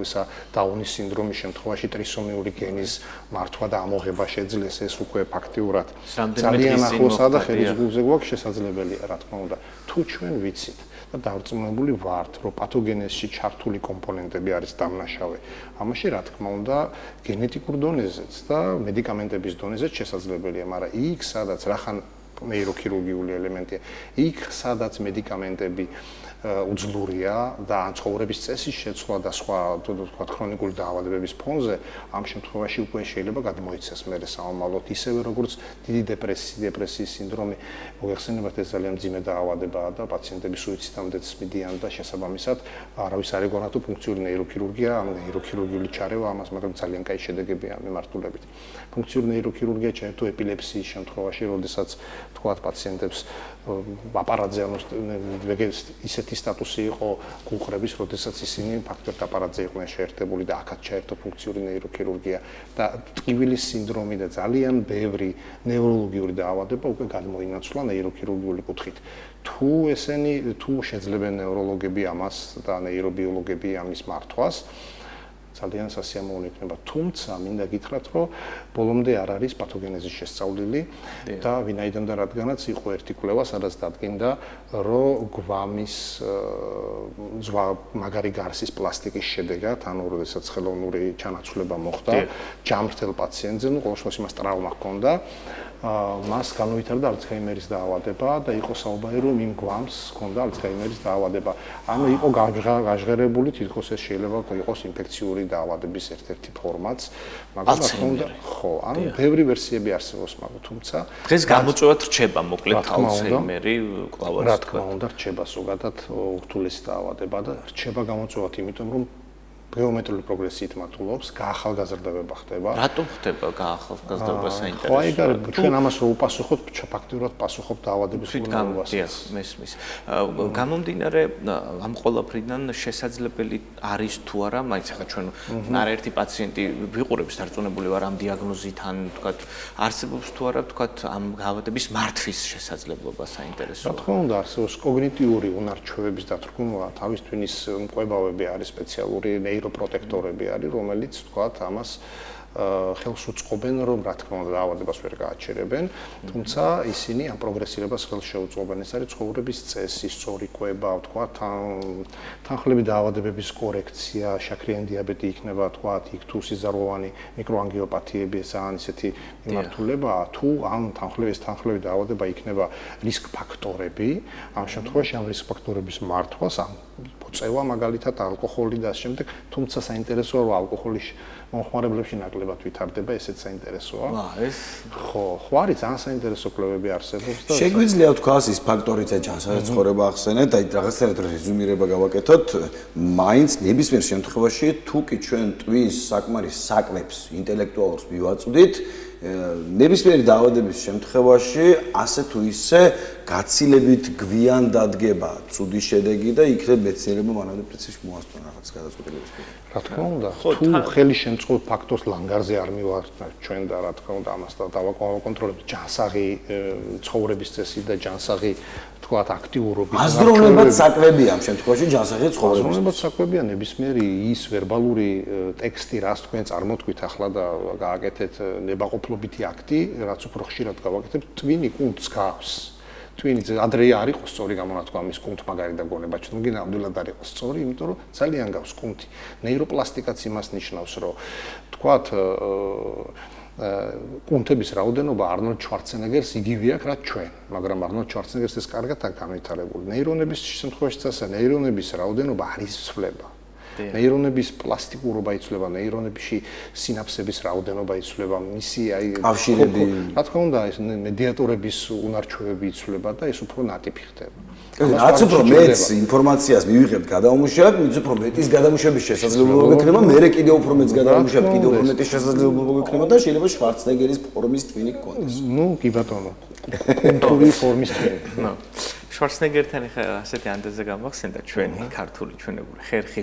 [SPEAKER 4] ისა დაუნის სინდრომის შემთხვევაში ტრისომიური გენის მართვა და ამოღება შეძლეს, ეს უკვე ფაქტიურად ძალიან ახლოსაა და ხელის გულზე გვაქვს შესაძლებელია, რა თქმა უნდა. თუ ჩვენ ვიცით და დარწმუნებული ვართ, რომ პათოგენეზში ჩართული კომპონენტები არის დამნაშავე. ამაში რა თქმა უნდა, გენეტიკურ დონეზეც და მედიკამენტების დონეზეც შესაძლებელია, მაგრამ იქ სადაც რახან ნეიროქირურგიული ელემენტია, იქ სადაც მედიკამენტები უძლურია და ცხოვრების წესის შეცვლა და სხვა თქვა ქრონიკული დაავადებების ფონზე, ამ შემთხვევაში უკვე შეიძლება გადმოიცეს მერე საომალოდ, ისევე როგორც დიდი დეპრესიის სინდრომი, მოგეხსენებათ ეს ძალიან მძიმე დაავადებაა და პაციენტები სუიციდამდეც მიდიან და შესაბამისად არავის არ ეგონა თუ ფუნქციური ნეიროქირურგია, ანუ ნეიროქირურგიული ჩარევა ამას, მაგრამ ძალიან კაი შედეგებია მიმართულებით. ფუნქციური ნეიროქირურგია ჩაერთო ეპილეფსიის შემთხვევაში, როდესაც თქვა პაციენტებს აპარატზე ისეთი სტატუსი იყო გულყრების, როდესაც ისინი ფაქტობრივად აპარატზე იყვნენ შეერთებული და აქაც ჩაერთო ფუნქციური ნეიროქირურგია და ტყივილის სინდრომი და ძალიან ბევრი ნევროლოგიური დაავადება უკვე გადმოინაცვლა ნეიროქირურგიული კუთხით. თუ შეძლებენ ნევროლოგები ამას და ნეირობიოლოგები ამის მართვას, ძალიან სასიამოვნო იქნება. თუმცა მინდა გითხრათ, რომ ბოლომდე არ არის პათოგენეზის შესწავლილი და ვინაიდან და რადგანაც იყო ერთი კვლევა, სადაც დადგინდა, რომ გვამის ზღვა მაგარი გარსის პლასტიკის შედეგად, ანუ როდესაც ხელოვნური ჩანაცვლება მოხდა ჯამრთელ პაციენტზე, ნუ ყოველ შემთხვევაში მას ტრავმა ჰქონდა, მას განუვითარდა ალცჰაიმერის დაავადება და იყო საუბარი, რომ იმ გვამს ჰქონდა ალცჰაიმერის დაავადება. ანუ იყო გაჟღერებული, თითქოს ეს შეიძლება იყოს ინფექციური დაავადების ერთ-ერთი ფორმაც, მაგრამ რა თქმა უნდა, ხო, ანუ ბევრი ვერსიები არსებობს, მაგრამ თუმცა
[SPEAKER 1] დღეს გამოწვევად რჩება მოკლედ ალცჰაიმერი კლავაც.
[SPEAKER 4] რა თქმა უნდა, რჩება ზოგადად ურთულესი დაავადება და რჩება გამოწვევად, იმიტომ რომ გეომეტრიული პროგრესიით მატულობს, გაახალგაზრდებება ხდება.
[SPEAKER 1] რატომ ხდება გაახალგაზრდება საინტერესოა?
[SPEAKER 4] ხო, ეგ ჩვენ ამას რო უპასუხოთ, ფაქტიურად პასუხობთ დაავადების უზრუნველობას.
[SPEAKER 1] მესმის. გამომდინარე ამ ყველაფრიდან შესაძლებელი არის თუ არა, მაინც ახლა ჩვენ არაერთი პაციენტი ვიყურებს დარწმუნებული ვარ ამ დიაგნოზით, ან თქვათ არსებობს თუ არა, თქვათ ამ დაავადების მართვის შესაძლებლობა საინტერესოა.
[SPEAKER 4] რა თქმა უნდა, არსებობს კოგნიტიური უნარჩვევების დათრგუნვა, თავის თვინის მკვლევარები არის სპეციალური ნეიროპროტექტორები არის, რომელიც თქვათ ამას ხელს უწყობენ, რომ რა თქმა უნდა დაავადებას ვერ გააჩერებენ, თუმცა ისინი ამ პროგრესირებას ხელს შეუწყობენ. ეს არის ცხოვრების წესი, სწორი კვება, თქვათ თანხლები დაავადებების კორექცია, შაქრიანი დიაბეტი იქნება, თქვათ, იქ თუ სიზაროვანი მიკროანგიოპათიები, ძალიან ისეთი მიმართულებაა, თუ ამ თანხლების დაავადება იქნება რისკ ფაქტორები, ამ შემთხვევაში ამ რისკ ფაქტორების მართვას წევა მაგალითად ალკოჰოლი და ამ შემდეგ, თუმცა საინტერესოა რომ ალკოჰოლის მომხმარებლებში ნაკლებად ვითარდება, ესეც საინტერესოა.
[SPEAKER 1] ეს
[SPEAKER 4] ხო, ხო არის ძალიან საინტერესო კვლევები არსებობს და
[SPEAKER 2] შეგვიძლია თქვას ის ფაქტორიც აჩანს, სადაც ცხოვრება ახსენეთ, აი რაღაცნაირად რეზუმირება გავაკეთოთ, მაინც ნებისმიერ შემთხვევაში თუ კი ჩვენ ტვის საკმარის საკვებს ინტელექტუალურს მივაწვდით, ნებისმიერი დაავადების შემთხვევაში ასე თუ ისე გაცილებით გვიან დადგება ცუდი შედეგი და იქნებ მეცნიერებმა მანამდე პრინციპში მოასწრონ რაღაც გადაწყვეტილების პირობები.
[SPEAKER 4] რა თქმა უნდა, თუ ხელი შემწყობ ფაქტორს ლანგარზე არ მივართ ჩვენ და რა თქმა უნდა ამას დავაკონტროლებთ ჯანსაღი ცხოვრების წესი და ჯანსაღი თქვათ აქტიურობის
[SPEAKER 2] აზროვნებად საკვებია ამ შემთხვევაში ჯანსაღი ცხოვრების.
[SPEAKER 4] აზროვნებად საკვებია ნებისმიერი ის ვერბალური ტექსტი, რაც თქვენ წარმოთქვით ახლა და გააკეთეთ ნებაყოფლობითი აქტი, რაც უფრო ხშირად გავაკეთებთ, ტვინი კუნთს გავს. twin ადრე არ იყო სწორი გამონათქვა ამის კუნთ მაგარი და გონება ჩვენ ნამდვილად არ იყო სწორი, იმიტომ რომ ძალიან გავს კუნთი. ნეიროპლასტიკაც იმას ნიშნავს, რომ თქვათ კუნთების რაოდენობა არნოლდ შვარცენეგერს იგივე აქვს, რაც ჩვენ, მაგრამ არნოლდ შვარცენეგერს ეს კარგად აქვს განვითარებული. ნეირონების შემთხვევაშიც ასე, ნეირონების რაოდენობა არის ცვლება. ნეირონების პლასტიკურობა იცვლება, ნეირონებში სინაფსების რაოდენობა იცვლება, მისი აი
[SPEAKER 2] კავშირები,
[SPEAKER 4] რა თქმა უნდა, ეს მედიატორების უნარჩვევები იცვლება და ეს უფრო ნატიფი ხდება.
[SPEAKER 2] რაც უფრო მეც ინფორმაციას მივიღებთ, გადავამუშავებთ, მით უფრო მეტის გადამუშავების შესაძლებლობა გექნება, მე კიდევ უფრო მეც გადავამუშავებთ, კიდევ უფრო მეტის შესაძლებლობა გექნება და შეიძლება შვარცენეგერის ფორმის twin-ი გქონდეს.
[SPEAKER 4] ნუ კი ბატონო. კუნთური ფორმის twin.
[SPEAKER 1] ნო. შვარცენეგერთან ხა ასეთი ანდეზე გამახსენდა ჩვენი ქართული ჩვენებური ხერხი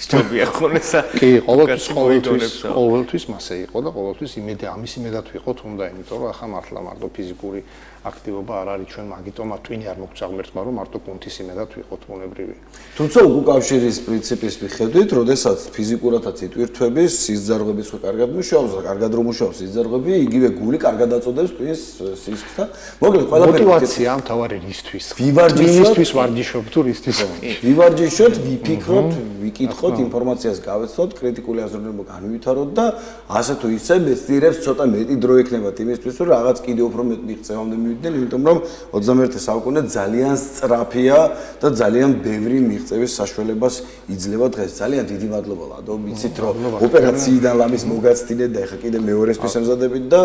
[SPEAKER 1] შობია ხონესა.
[SPEAKER 4] კი, ყოველთვის მასე იყო და ყოველთვის ამის იმედად ვიყოთ უნდა, იმიტომ რომ ახლა მართლა მარტო ფიზიკური აქტივობა არ არის ჩვენ მაგიტომაც twin-ი არ მოგწაღმერთმა, რომ მარტო კუნთის იმედად ვიყოთ მონებრივი.
[SPEAKER 2] თუმცა უკავშირის პრინციპის მიხედვით, როდესაც ფიზიკურადაც იტვირთვების, სისხლძარღვების კარგად მუშაობს, კარგად რომ მუშაობს სისხლძარღვები, იგივე გული კარგად აწოდებს twin-ის სისხლს და მოკლედ ყველაფერი
[SPEAKER 4] მოტივაცია მთავარი რისთვის. ვივარჯიშოთ ვარჯიშობ თუ რისთვის?
[SPEAKER 2] ვივარჯიშოთ, ვიფიქროთ, ვიკითხოთ, ინფორმაციას გავეცნოთ, კრიტიკული აზროვნება განვითაროთ და ასე თუ ისე მეცნიერებს ცოტა მეტი დრო ექნებათ იმისთვის, რომ რაღაც კიდევ უფრო მეტ მიღწევამდე მივიდნენ, იმიტომ რომ 21 საუკუნე ძალიან სწრაფია და ძალიან ბევრი მიღწევის საშუალებას იძლევა დღეს. ძალიან დიდი მადლობა ლადო, ვიცით რომ ოპერაციიდან ლამის მოგაცდინეთ და ეხლა კიდე მეორესთვის ემზადებით და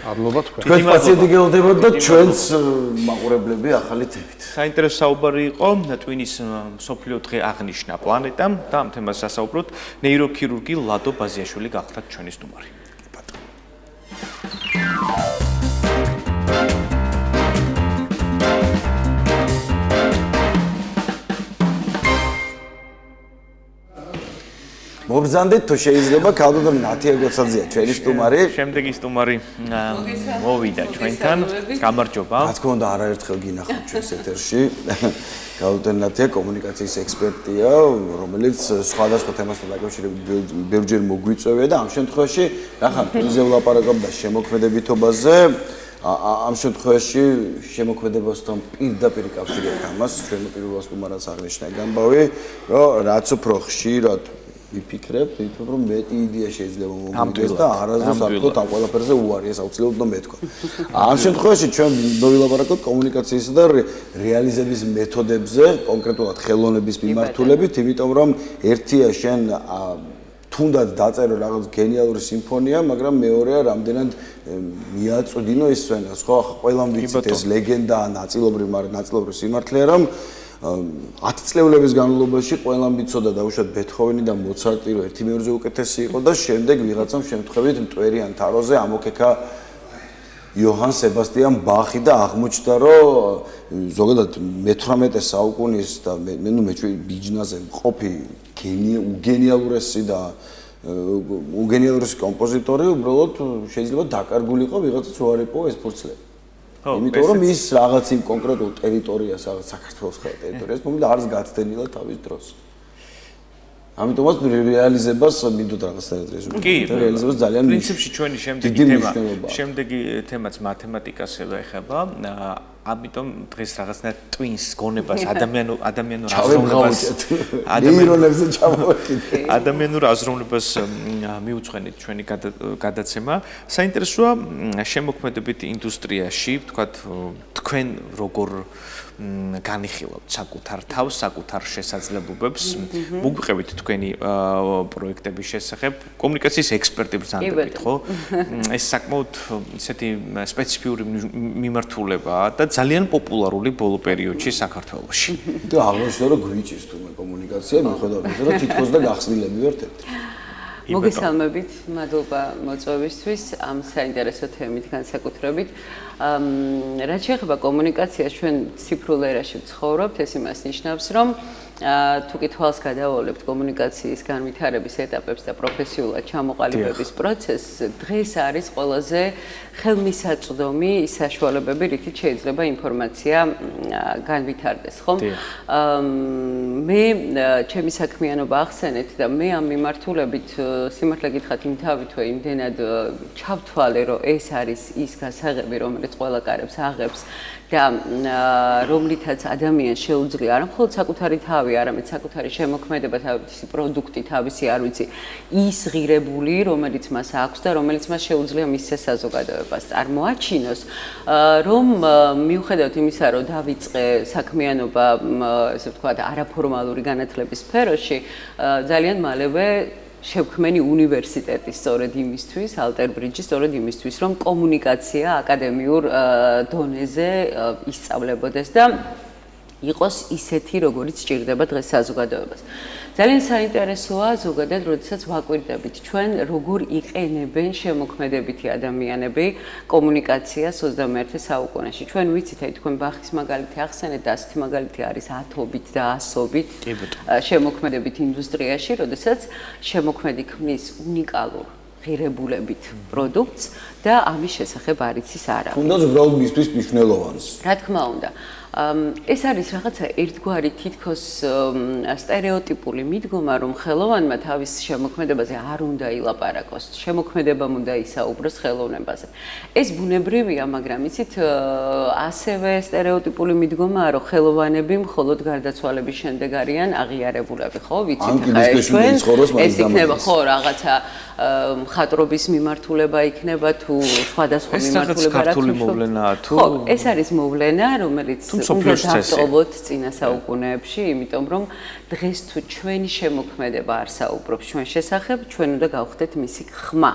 [SPEAKER 4] მადლობა თქვენ.
[SPEAKER 2] თქვენ პაციენტი გელოდებათ და ჩვენც მაყურებლები ახალი თემით.
[SPEAKER 1] საინტერესო საუბარი იყო twin-ის მსოფლიო დღე აღნიშნა პლანეტამ და ამ თემას ასაუბროთ. ნეიროქირურგი ლადო ბაზიაშვილი გახდათ ჩვენი სტუმარი.
[SPEAKER 2] მოგბრძანდეთ თუ შეიძლება ქალბატონი ნათია გოცაძეა ჩვენი სტუმარი.
[SPEAKER 1] შემდეგი სტუმარი მოვიდა ჩვენთან. გამარჯობა.
[SPEAKER 2] რა თქმა უნდა არაერთხელ გინახავთ ჩვენს ეთერში. ქალბატონი ნათია კომუნიკაციის ექსპერტია, რომელიც სხვადასხვა თემასთან დაკავშირებით ბევრჯერ მოგვიწევია და ამ შემთხვევაში ნახავთ ისე ვლაპარაკობდა შემოქმედებითობაზე. ამ შემთხვევაში შემოქმედებასთან პირდაპირ კავშირი აქვს ამას, ჩვენ პირველ სტუმარს აღნიშნა გამბავი, რომ რაც უფრო ხშირად ვიფიქრებ, რომ მეტი იდეა შეიძლება მომიგდეს და არასდროს არ ვთქვათ ამ ყველაფერზე უარია საუცილებლად და მეთქვა. ამ შემთხვევაში ჩვენ ვილაპარაკოთ კომუნიკაციისა და რეალიზების მეთოდებზე, კონკრეტულად ხელოვნების მიმართულებით, იმიტომ რომ ერთია შენ თუნდაც დაწერო რაღაც გენიალური სიმფონია, მაგრამ მეორეა რამდენად მიაწვდინო ეს სცენა. ხო, ყველამ ვიცით ეს ლეგენდაა ნაწილობრივ, მაგრამ ნაწილობრივ სიმართლეა, რომ 10 წლების განმავლობაში ყველამ ვიცოდა დაუშვათ ბეთჰოვენი და მოცარტი, რომ ერთი მეორეზე უკეთესი იყო და შემდეგ ვიღაცამ შემთხვევით მტვერიან თაროზე ამოქექა იოჰან სებასტიან ბახი და აღმოჩნდა, რომ ზოგადად მე-18 საუკუნის და მე ბიჯნაზე მყოფი უგენიალურესი და უგენიალურესი კომპოზიტორი უბრალოდ შეიძლება დაკარგულიყო ვიღაცაც უარ იპოვა ეს ფურცლები. იმიტომ რომ ის რაღაც იმ კონკრეტულ ტერიტორიას, რაღაც საქართველოს ხარ ტერიტორიას, მომდა არც გაცდენილა თავის დროს. ამიტომაც რეალიზებას მინდოდა რაღაცნაირად რეზუმე. რეალიზებას ძალიან
[SPEAKER 1] პრინციპში ჩვენი შემდეგი თემაც მათემატიკას ეხება. ამიტომ დღეს რაღაცნაირად twins გონებას ადამიანურ აზროვნებას ადამიანურ აზროვნებას მიუძღვენით ჩვენი გადაცემა. საინტერესოა შემოქმედებით ინდუსტრიაში, ვთქვათ, თქვენ როგორ განიხილავთ საკუთარ თავს, საკუთარ შესაძლებლობებს, მოგვიყევით თქვენი პროექტების შესახებ, კომუნიკაციის ექსპერტი ბრძანდებით, ხო? ეს საკმაოდ ისეთი სპეციფიური მიმართულებაა და ძალიან პოპულარული ბოლო პერიოდში საქართველოში.
[SPEAKER 2] და აღნიშნე რომ გვიჭირს თუმე კომუნიკაცია, მიუხედავად იმისა, რომ თითქოს და გახსნილები ვართ ერთ-ერთი.
[SPEAKER 5] მოგესალმებით, მადლობა მოწვევისთვის ამ საინტერესო თემით განსაკუთრებით. რაც შეეხება კომუნიკაციას, ჩვენ ციფრულ ერაში ვცხოვრობთ, ეს იმას ნიშნავს, რომ თუ კითხვას გადავავლებთ კომუნიკაციის განვითარების ეტაპებს და პროფესიულად ჩამოყალიბების პროცესს, დღეს არის ყველაზე ხელმისაწვდომი საშუალებები, რითიც შეიძლება ინფორმაცია განვითარდეს, ხო? მე ჩემი საქმიანობა ახსენეთ და მე ამ მიმართულებით სიმართლე გითხრათ იმთავითო იმდენად ჩავთვალე, რომ ეს არის ის გასაღები, რომელიც ყველა კარებს აღებს და რომლითაც ადამიანს შეუძლია არა მხოლოდ საკუთარი თავი, არამედ საკუთარი შემოქმედება, თავისი პროდუქტი, თავისი არ ვიცი, ის ღირებული, რომელიც მას აქვს და რომელიც მას შეუძლია მის საზოგადოებას წარმოაჩინოს, რომ მიუხედავად იმისა, რომ დავიწყე საქმიანობა, ესე ვთქვათ, არაფორმალური განათლების სფეროში, ძალიან მალევე შევქმენი უნივერსიტეტი სწორედ იმისთვის, ალტერბრიჯი სწორედ იმისთვის, რომ კომუნიკაცია აკადემიურ დონეზე ისწავლებოდეს და იყოს ისეთი, როგორიც სჭირდება დღეს საზოგადოებას. ძალიან საინტერესოა ზოგადად, როდესაც ვაკვირდებით ჩვენ როგორ იყენებენ შემოქმედებითი ადამიანები კომუნიკაციას 21 საუკუნეში. ჩვენ ვიცით, აი თქვენ ბახის მაგალითი ახსენეთ და ასეთი მაგალითი არის ათობით და ასობით შემოქმედებით ინდუსტრიაში, როდესაც შემოქმედი ქმნის უნიკალურ ღირებულებით პროდუქტს და ამის შესახებ არ იცის არა.
[SPEAKER 2] თუნდაც უბრალოდ მისთვის მნიშვნელოვანს.
[SPEAKER 5] რა თქმა უნდა. ეს არის რაღაცა ერთგვარი თითქოს სტერეოტიპული მიდგომა, რომ ხელოვანმა თავის შემოქმედებაზე არ უნდა ილაპარაკოს, შემოქმედებამ უნდა ისაუბროს ხელოვნებაზე. ეს ბუნებრივია, მაგრამ იცით, ასევე სტერეოტიპული მიდგომაა, რომ ხელოვანები მხოლოდ გარდაცვალების შემდეგ არიან აღიარებულები, ხო? ვიცით, ეს იქნება ხო რაღაცა მხატვრობის მიმართულება იქნება თუ სხვადასხვა მიმართულება რა თქმა უნდა. ხო, ეს არის მოვლენა, რომელიც უნდა დავტოვოთ წინა საუკუნეებში, იმიტომ რომ დღეს თუ ჩვენი შემოქმედება არ საუბრობს ჩვენ შესახებ, ჩვენ უნდა გავხდეთ მისი ხმა.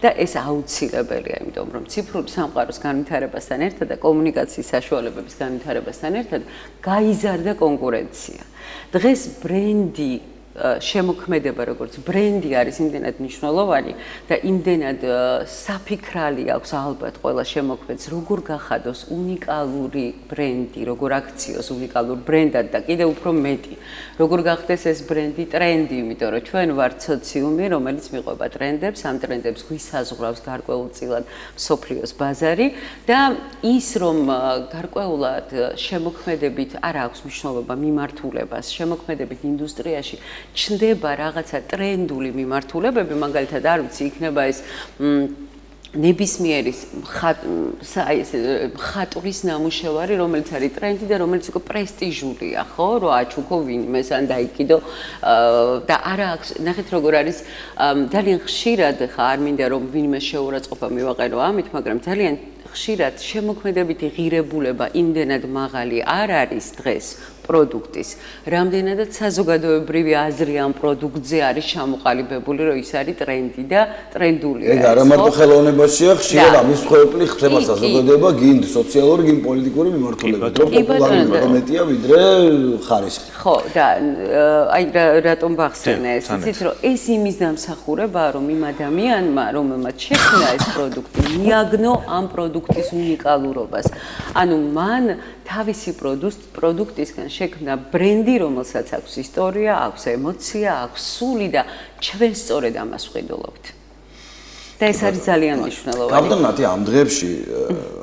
[SPEAKER 5] და ეს აუცილებელია, იმიტომ რომ ციფრული სამყაროს განვითარებასთან ერთად და კომუნიკაციის საშუალებების განვითარებასთან ერთად გაიზარდა კონკურენცია. დღეს ბრენდი შემოქმედება როგორც ბრენდი არის იმდენად მნიშვნელოვანი და იმდენად საფიქრალი აქვს ალბათ ყველა შემოქმედს როგორ გახადოს უნიკალური ბრენდი, როგორ აქციოს უნიკალურ ბრენდად და კიდევ უფრო მეტი როგორ გახდეს ეს ბრენდი ტრენდი, იმიტომ რომ ჩვენ ვართ სოციუმი, რომელიც მიყვება ტრენდებს, ამ ტრენდებს გვისაზღვრავს გარკვეულწილად მსოფლიოს ბაზარი და ის რომ გარკვეულად შემოქმედებით არ აქვს მნიშვნელობა მიმართულებას, შემოქმედებით ინდუსტრიაში ჩნდება რაღაცა ტრენდული მიმართულებები, მაგალითად არ ვიცი, იქნება ეს ნებისმიერი მხატვრის ნამუშევარი, რომელიც არის ტრენდი და რომელიც უკვე პრესტიჟულია, ხო, რომ აჩუქო ვინმეს ან დაიკიდო და არა აქვს, ნახეთ როგორ არის ძალიან ხშირად ხა არ მინდა რომ ვინმე შეურაცხყოფა მივაყერო ამით, მაგრამ ძალიან ხშირად შემოქმედებითი ღირებულება იმდენად მაღალი არ არის დღეს პროდუქტის, რამდენადაც საზოგადოებრივი აზრი ამ პროდუქტზე არის ჩამოყალიბებული, რომ ის არის ტრენდი და ტრენდულია.
[SPEAKER 2] ეგ არა მარტო ხელოვნებაშია, ხშირად ამის ხვეპლი ხდება საზოგადოება, გინდ სოციალური, გინდ პოლიტიკური მიმართულებით, რომ პოპულარობა მეტია ვიდრე ხარისხი.
[SPEAKER 5] ხო, და აი რატომ ვახსენე ეს, იცით რომ ეს იმის დამსახურებაა, რომ იმ ადამიანმა, რომელმაც შექმნა ეს პროდუქტი, მიაგნო ამ პროდუქტის უნიკალურობას. ანუ მან თავისი პროდუქტისგან შექმნა ბრენდი, რომელსაც აქვს ისტორია, აქვს ემოცია, აქვს სული და ჩვენ სწორედ ამას ვყიდულობთ. და ეს არის ძალიან მნიშვნელოვანი.
[SPEAKER 2] გამდნათი ამ დღეებში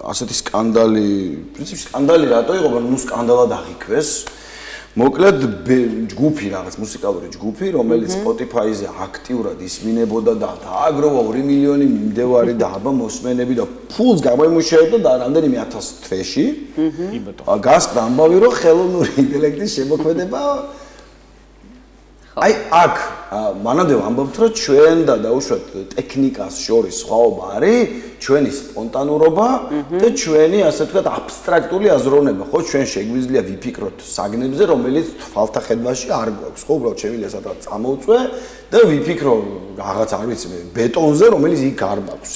[SPEAKER 2] ასეთი სკანდალი, პრინციპში სკანდალი რატო იყო, ნუ სკანდალად აღიქვეს. მოკლედ ჯგუფი რაღაც მუსიკალური ჯგუფი, რომელიც Spotify-ზე აქტიურად ისმინებოდა და დააგროვა 2 მილიონი მიმდევარი და აბა მოსმენები და ფულს გამოიმუშავებდა და რამდენიმე 1000 თვეში. გასკდა ამბავი, რომ ხელოვნური ინტელექტის შემოქმედება აი აქ მანამდე ვამბობთ, რომ ჩვენ და დაუშვათ ტექნიკას შორის სხვაობა არის ჩვენი სპონტანურობა და ჩვენი ასე ვთქვათ აბსტრაქტული აზროვნება, ხო, ჩვენ შეგვიძლია ვიფიქროთ საგნებზე, რომელიც თვალთა ხედვაში არ გვაქვს, ხო, უბრალოდ შეგვიძლია სადღაც წამოვწვე და ვიფიქრო რაღაც არ ვიცი მე ბეტონზე, რომელიც იქ არ მაქვს.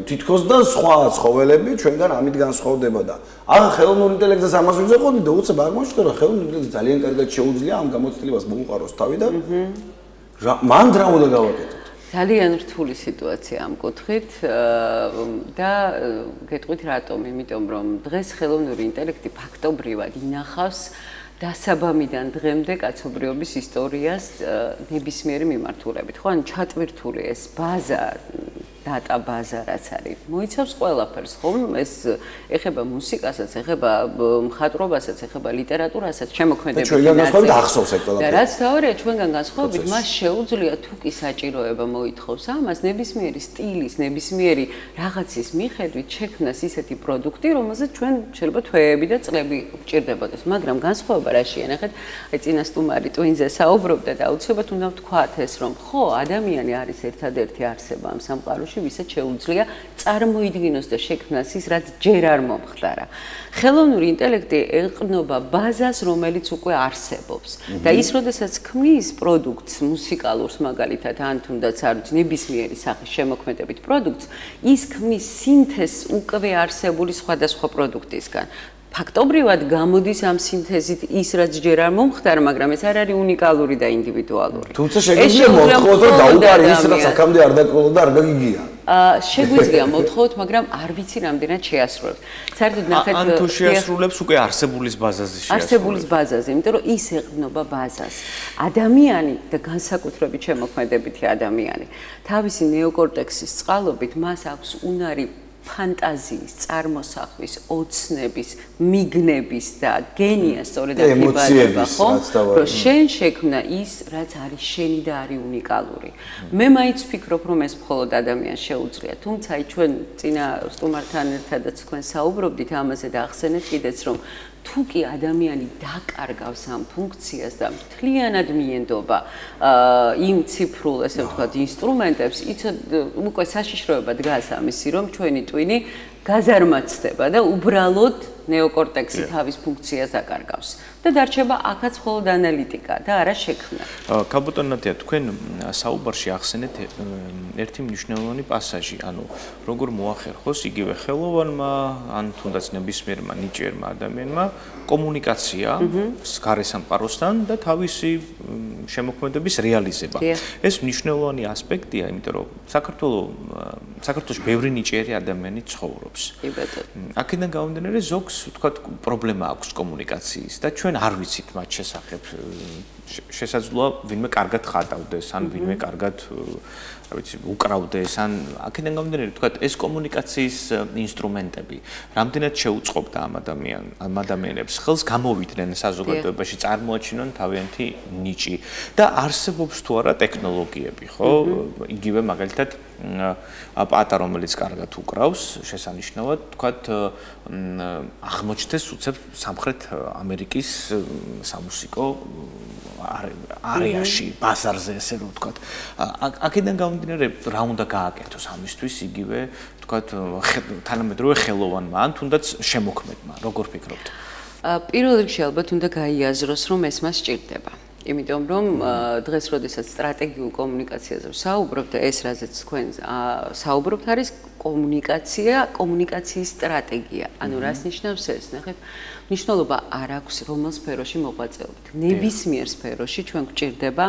[SPEAKER 2] თითქოს და სხვა ცხოველები ჩვენგან ამით განსხვავდება და ახლა ხელოვნურ ინტელექტს ამას ვიძახოდი და უცებ აღმოჩნდა, რომ ხელოვნურ ინტელექტს ძალიან კარგად შეუძლია ამ გამოცდილებას მოუყაროს თავი და მან რა უნდა გავაკეთოთ?
[SPEAKER 5] ძალიან რთული სიტუაცია ამ კუთხით და გეტყვით რატომ? იმიტომ რომ დღეს ხელოვნური ინტელექტი ფაქტობრივად ინახავს დასაბამიდან დღემდე კაცობრიობის ისტორიას ნებისმიერი მიმართულებით. ხო, ან ჩატვირთული ეს ბაზა, დატა ბაზა რაც არის, მოიცავს ყველაფერს, ხო? ეს ეხება მუსიკასაც, ეხება მხატვრობასაც, ეხება ლიტერატურასაც, შემოქმედებითი ნაწილი.
[SPEAKER 2] ჩვენგან განსხვავებით ახსოვს ეგ ყველაფერი.
[SPEAKER 5] და რაც თავარია ჩვენგან განსხვავებით, მას შეუძლია თუ კი საჭიროება მოითხოვს ამას, ნებისმიერი სტილის, ნებისმიერი რაღაცის მიხედვით შექმნას ისეთი პროდუქტი, რომელზეც ჩვენ შეიძლება თვეები და წლები გვჭირდებოდეს, მაგრამ განსხვავება რაშია, ნახეთ, აი წინა სტუმარი ტვინზე საუბრობდა და აუცილებლად უნდა ვთქვათ ეს, რომ ხო, ადამიანი არის ერთადერთი არსება ამ სამყაროში, ვისაც შეუძლია წარმოიდგინოს და შექმნას ის, რაც ჯერ არ მომხდარა. ხელოვნური ინტელექტი ეყრდნობა ბაზას, რომელიც უკვე არსებობს. და ის, როდესაც ქმნის პროდუქტს, მუსიკალურს მაგალითად, ან თუნდაც არ ვიცი, ნებისმიერი სახის შემოქმედებით პროდუქტს, ის ქმნის სინთეზს უკვე არსებული სხვადასხვა პროდუქტისგან. ფაქტობრივად გამოდის ამ სინთეზით ის, რაც ჯერ არ მომხდარა, მაგრამ ეს არ არის უნიკალური და ინდივიდუალური.
[SPEAKER 2] თუმცა შეგვიძლია მოთხოვოთ, რომ დაუყარე ის, რაც აქამდე არ დაკრულა და არ გაგიგია.
[SPEAKER 5] შეგვიძლია მოთხოვოთ, მაგრამ არ ვიცი რამდენად შეასრულებს. საერთოდ ნახეთ,
[SPEAKER 1] ან თუ შეასრულებს უკვე არსებულის ბაზაზე შეასრულებს.
[SPEAKER 5] არსებულის ბაზაზე, იმიტომ რომ ის ეყრდნობა ბაზას. ადამიანი და განსაკუთრებით შემოქმედებითი ადამიანი, თავისი ნეოკორტექსის წყალობით მას აქვს უნარი ფანტაზიის, წარმოსახვის, ოცნების, მიგნების და გენია სწორედ აკრიბება, ხო? რომ შენ შექმნა ის, რაც არის შენი და არის უნიკალური. მე მაინც ვფიქრობ, რომ ეს მხოლოდ ადამიანს შეუძლია, თუმცა აი ჩვენ წინა სტუმართან ერთადაც თქვენ საუბრობდით ამაზე და ახსენეთ კიდეც, რომ თუ კი ადამიანი დაკარგავს ამ ფუნქციას და მთლიანად მიენდობა იმ ციფრულ, ესე ვთქვათ, ინსტრუმენტებს, უკვე საშიშროება დგას ამისი, რომ ჩვენი ტვინი გაზარმაცდება და უბრალოდ ნეოკორტექსი თავის ფუნქციას აკარგავს და დარჩება აქაც მხოლოდ ანალიტიკა და არა შექმნა.
[SPEAKER 1] კაბუტონატია, თქვენ საუბარში ახსენეთ ერთი მნიშვნელოვანი პასაჟი, ანუ როგორ მოახერხოს იგივე ხელოვანმა, ან თუნდაც ნებისმიერმა ნიჭიერმა ადამიანმა კომუნიკაცია გარესამყაროსთან და თავისი შემოქმედების რეალიზება. ეს მნიშვნელოვანი ასპექტია, იმიტომ რომ საქართველოში ბევრი ნიჭიერი ადამიანი ცხოვრობს. აქედან გამომდინარე, ზოგს ვთქვათ, პრობლემა აქვს კომუნიკაციის და ჩვენ არ ვიცით მათ შესახებ. შესაძლოა ვინმე კარგად ხატავდეს, ან ვინმე კარგად რა ვიცი, უკრავდეს, ან აქედან გამომდინარე, ვთქვათ, ეს კომუნიკაციის ინსტრუმენტები რამდენად შეუწყობდა ამ ადამიანებს ხელს გამოვიდნენ საზოგადოებაში, წარმოაჩინონ თავიანთი ნიჭი და არსებობს თუ არა ტექნოლოგიები, ხო? იგივე მაგალითად პატა, რომელიც კარგად უკრავს, შესანიშნავად, ვთქვათ, აღმოჩნდეს უცებ სამხრეთ ამერიკის სამუსიკო არეაში, ბაზარზე, ესე რომ ვთქვათ. აქედან გამომდინარე, რა უნდა გააკეთოს ამისთვის იგივე, ვთქვათ, თანამედროვე ხელოვანმა, ან თუნდაც შემოქმედმა, როგორ ფიქრობთ?
[SPEAKER 5] პირველ რიგში ალბათ უნდა გაიაზროს, რომ ეს მას სჭირდება. იმიტომ რომ დღეს როდესაც სტრატეგიულ კომუნიკაციაზე ვსაუბრობთ, ეს რაზეც თქვენ საუბრობთ, არის კომუნიკაციის სტრატეგია. ანუ რას ნიშნავს ეს? ნახეთ, მნიშვნელობა არ აქვს რომელ სფეროში მოღვაწეობთ. ნებისმიერ სფეროში ჩვენ გვჭირდება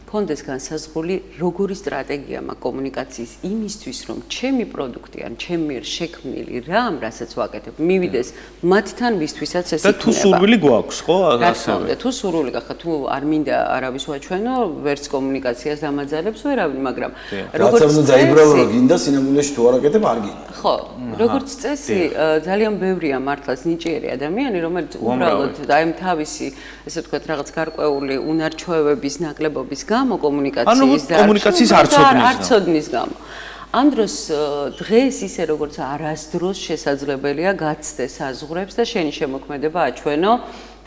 [SPEAKER 5] კონდეს განსაზღვრული როგორი სტრატეგია მაქვს კომუნიკაციის იმისთვის, რომ ჩემი პროდუქტი ან ჩემი მიერ შექმნილი რამ, რასაც ვაკეთებ, მივიდეს მათთან, ვისთვისაც ეს იქნება. და
[SPEAKER 1] თუ სურვილი გვაქვს, ხო,
[SPEAKER 5] ასევე. თუ სურვილი გახდა, თუ არ მინდა არავის ვაჩვენო, ვერც კომუნიკაციას დამაძალებს ვერავინ, მაგრამ
[SPEAKER 2] როგორც წესი, დაიბრალო რომ გინდა სინამდვილეში თუ არ აკეთებ, არ გინდა.
[SPEAKER 5] ხო, როგორც წესი, ძალიან ბევრია მართლაც ნიჭიერი ადამიანი, რომელიც უბრალოდ აი თავისი, ესე ვთქვათ, რაღაც გარკვეული უნარჩვევების, ნაკლებობის
[SPEAKER 1] კომუნიკაციის არცოდნის
[SPEAKER 5] გამო. ამ დროს დღეს ისე როგორც არასდროს შესაძლებელია გაცდეს საზღვრებს და შენი შემოქმედება აჩვენო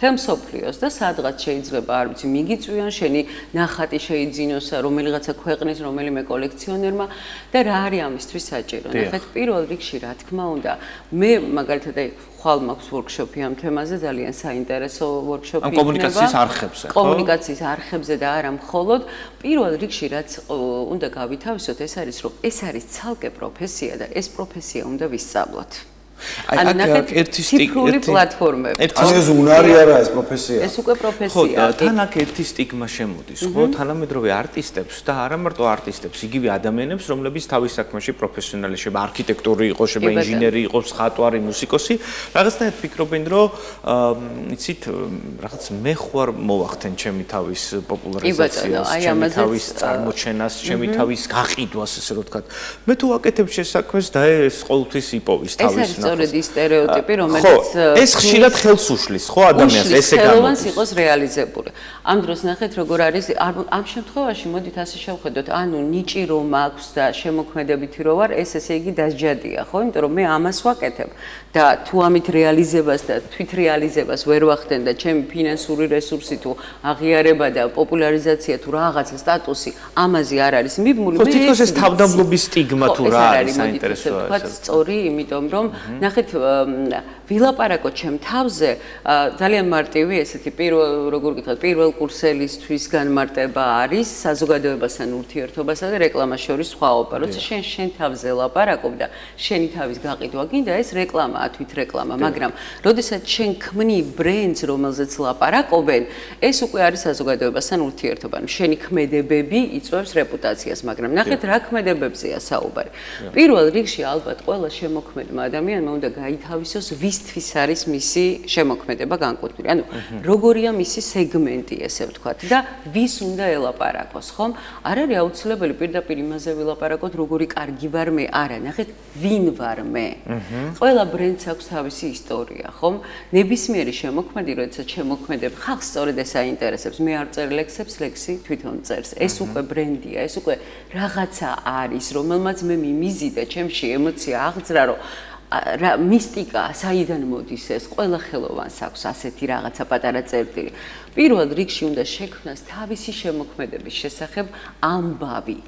[SPEAKER 5] თემ სოფლიოს და სადღაც შეიძლება არ ვიცი მიგიწვიან შენი ნახატი შეიძინოს რომელიღაცა ქვეყნის რომელიმე კოლექციონერმა და რა არის ამისთვის საჭირო. ნახეთ, პირველ რიგში რა თქმა უნდა, მე მაგალითად ხვალ მაქვს ვორქშოპი ამ თემაზე, ძალიან საინტერესო ვორქშოპი იქნება.
[SPEAKER 1] კომუნიკაციის არხებზე, ხო?
[SPEAKER 5] კომუნიკაციის არხებზე და არა მხოლოდ. პირველ რიგში რაც უნდა გავითავისოთ, ეს არის რომ ეს არის ცალკე პროფესია და ეს პროფესია უნდა ვისწავლოთ. ანუ ნახეთ, ციფრული პლატფორმები.
[SPEAKER 2] ეს უნარი არა ეს პროფესია.
[SPEAKER 5] ეს უკვე პროფესია.
[SPEAKER 1] ხო, თან აქ ერთი სტიგმა შემოდის, ხო? თანამედროვე არტისტებს და არა მარტო არტისტებს, იგივე ადამიანებს, რომლებიც თავის საქმეში პროფესიონალი, შეიძლება არქიტექტორი იყოს, შეიძლება ინჟინერი იყოს, ხატვარი, მუსიკოსი, რაღაცნაირად ფიქრობენ, რომ იცით, რაღაც მე ხوار მოვახდენ ჩემი თავის პოპულარიზაციას, ჩემი თავის წარმოჩენას, ჩემი თავის გაყიდვას, ესე რომ ვთქვათ. მე თუ ვაკეთებ შესაქმეს და ეს ყოველთვის იპოვის თავის
[SPEAKER 5] სწორედ ის სტერეოტიპი, რომელიც
[SPEAKER 1] ეს ხშირად ხელს უშლის, ხო, ადამიანს ესე გამოდის.
[SPEAKER 5] ხელოვანს იყოს რეალიზებული. ამ დროს ნახეთ, როგორ არის ამ შემთხვევაში, მოდით ასე შევხედოთ, ანუ ნიჭი რომ აქვს და შემოქმედებითი რო ვარ, ეს ესე იგი დასჯადია, ხო? იმიტომ რომ მე ამას ვაკეთებ და თუ ამით რეალიზებას და თვით რეალიზებას ვერ ვახდენ და ჩემი ფინანსური რესურსი თუ აღიარება და პოპულარიზაცია თუ რაღაცა სტატუსი ამაზე არ არის მიბმული,
[SPEAKER 1] მე თვითონ ეს თავდამბლობის სტიგმა თუ რა არის საინტერესოა
[SPEAKER 5] ეს. სწორი, იმიტომ რომ ნახეთ, ვილაპარაკოთ ჩემ თავზე, ძალიან მარტივი ესეთი როგორ გითხრათ, პირველ კურსელისთვის განმარტება არის საზოგადოებასთან ურთიერთობასა და რეკლამას შორის სხვაობა. როცა შენ თავზე ლაპარაკობ და შენი თავის გაყიდვა გინდა, ეს რეკლამაა, თვით რეკლამა, მაგრამ როდესაც შენ ქმნი ბრენდს, რომელზეც ლაპარაკობენ, ეს უკვე არის საზოგადოებასთან ურთიერთობა. შენი ქმედებები იწვევს რეპუტაციას, მაგრამ ნახეთ, რა ქმედებებზეა საუბარი. პირველ რიგში ალბათ ყველა შემოქმედმა ადამიანმა უნდა გაითავისოს ვისთვის არის მისი შემოქმედება განკუთვნილი. ანუ როგორია მისი სეგმენტი, ესე ვთქვათ, და ვის უნდა ელაპარაკოს, ხომ? არ არის აუცილებელი პირდაპირ იმაზე ვილაპარაკოთ, როგორი კარგი ვარ მე, არა, ნახეთ, ვინ ვარ მე. ყველა ბრენდს აქვს თავისი ისტორია, ხომ? ნებისმიერი შემოქმედი, როდესაც შემოქმედებ, ხალხს სწორედ ეს აინტერესებს. მე არ წერ ლექსებს, ლექსი თვითონ წერს. ეს უკვე ბრენდია, ეს უკვე რაღაცა არის, რომელმაც მე მიმიზიდე, ჩემში ემოცია აღძრა, რომ მისტიკა, საიდან მოდის ეს? ყველა ხელოვანს აქვს ასეთი რაღაცა პატარა წერტილი. პირველ რიგში უნდა შექმნას თავისი შემოქმედების შესახებ ამბავი,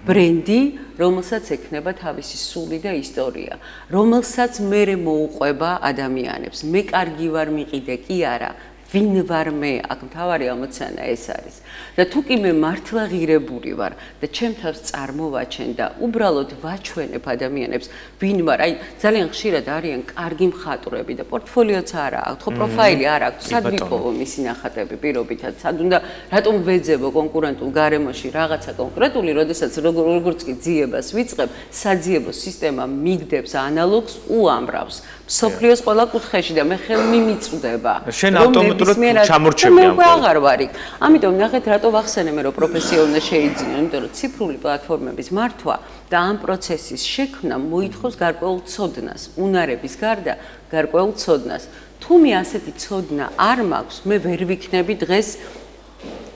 [SPEAKER 5] ბრენდი, რომელსაც ექნება თავისი სული და ისტორია, რომელსაც მერე მოუყვება ადამიანებს. მე კარგი ვარ მიყიდე კი არა. ვინ ვარ მე? აქ მთავარი ამოცანა ეს არის. და თუ კი მე მართლა ღირებული ვარ და ჩემ თავს წარმოვაჩენ და უბრალოდ ვაჩვენებ ადამიანებს, ვინ ვარ. აი ძალიან ხშირად არიან კარგი მხატვრები და პორტფოლიოც არა აქვს, ხო პროფაილი არ აქვს. სად ვიპოვო მისი ნახატები პირობითად? სად უნდა რატომ ვეძებო კონკურენტულ გარემოში რაღაცა კონკრეტული, როდესაც როგორც კი ძიებას ვიწყებ, საძიებო სისტემა მიგდებს ანალოგს უამრავს. სოფლიოს ყველა კუთხეში და მე ხელმი მიწვდება.
[SPEAKER 1] შენ ავტომატურად ჩამორჩები ამ
[SPEAKER 5] მე აღარ ვარ იქ. ამიტომ ნახეთ რატო ვახსენე მე რომ პროფესია უნდა შეიძინო, იმიტომ რომ ციფრული პლატფორმების მართვა და ამ პროცესის შექმნა მოითხოვს გარკვეულ ცოდნას, უნარების გარდა გარკვეულ ცოდნას. თუ მე ასეთი ცოდნა არ მაქვს, მე ვერ ვიქნები დღეს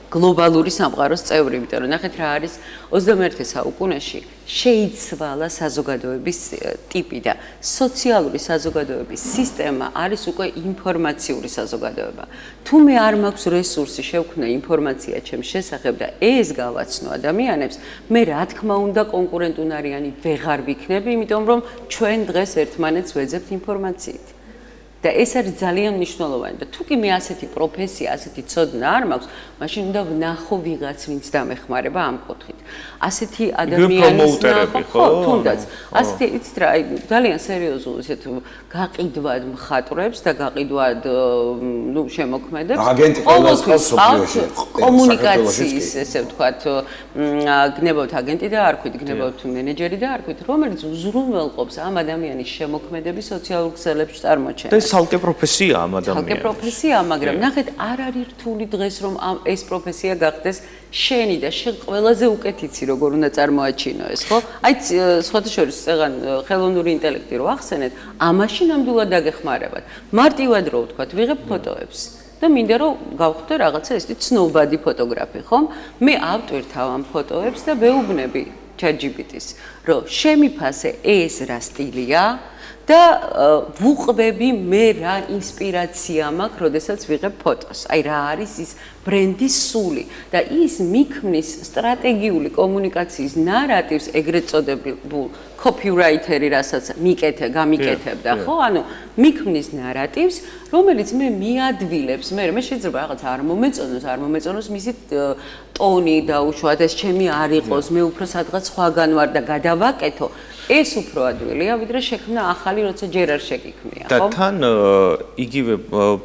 [SPEAKER 5] გლობალური სამყაროს წევრი, იმიტომ რომ ნახეთ რა არის 21 საუკუნეში შეიცვალა საზოგადოების ტიპი და სოციალური საზოგადოების სისტემა არის უკვე ინფორმაციული საზოგადოება. თუ მე არ მაქვს რესურსი შევქმნა ინფორმაცია ჩემს შესახებ და ეს გავაცნო ადამიანებს, მე რა თქმა უნდა კონკურენტუნარიანი ვეღარ ვიქნები, იმიტომ რომ ჩვენ დღეს ერთმანეთს ვეძებთ ინფორმაციით. და ეს არის ძალიან მნიშვნელოვანი და თუ კი მე ასეთი პროფესია, ასეთი ცოდნა არ მაქვს, მაშინ უნდა ვნახო ვიღაც, ვინც დამეხმარება ამ კუთხით. ასეთი ადამიანის ნახო, ხო, თუნდაც. ასეთი იცით რა, აი ძალიან სერიოზულ ისეთ გაყიდვად მხატვრებს და გაყიდვად ნუ შემოქმედებს.
[SPEAKER 2] აგენტი ყველას ყავს
[SPEAKER 5] კომუნიკაციის, ესე ვთქვათ, გნებავთ აგენტი და არ ვქვით, გნებავთ მენეჯერი და არ ვქვით, რომელიც უზრუნველყოფს ამ ადამიანის შემოქმედების სოციალურ ქსელებში წარმოჩენას.
[SPEAKER 1] სალკე პროფესია ამ ადამიანს.
[SPEAKER 5] სალკე პროფესია, მაგრამ ნახეთ, არ არის რთული დღეს რომ ეს პროფესია გახდეს შენი და შენ ყველაზე უკეთიცი როგორ უნდა წარმოაჩინო ეს, ხო? აი სხვათა შორის წეგან ხელოვნური ინტელექტი რო ახსენეთ, ამაში ნამდვილად დაგეხმარებათ. მარტივად რო ვთქვათ, ვიღებ ფოტოებს და მინდა რომ გავხდე რაღაცა ესეთი ცნობადი ფოტოგრაფი, ხომ? მე ავტვირთავ ამ ფოტოებს და ვეუბნები ChatGPT-ს, რომ შემიფასე ეს რა სტილია და ვუყვები მე რა ინსპირაცია მაქვს, როდესაც ვიღებ ფოტოს. აი რა არის ის ბრენდის სული და ის მიქმნის სტრატეგიული კომუნიკაციის ნარატივს, ეგრეთ წოდებულ copywriter-ი, რასაც გამიკეთებდა, ხო? ანუ მიქმნის ნარატივს, რომელიც მე მიადვილებს, მე შეიძლება რაღაც არ მომეწონოს მისი ტონი დაუშვათ, ეს ჩემი არ იყოს, მე უფრო სადღაც სხვაგან ვარ და გადავაკეთო. ეს უფრო ადვილია, ვიდრე შექმნა ახალი, როცა ჯერ არ შეგიქმნია, ხო?
[SPEAKER 1] და თან იგივე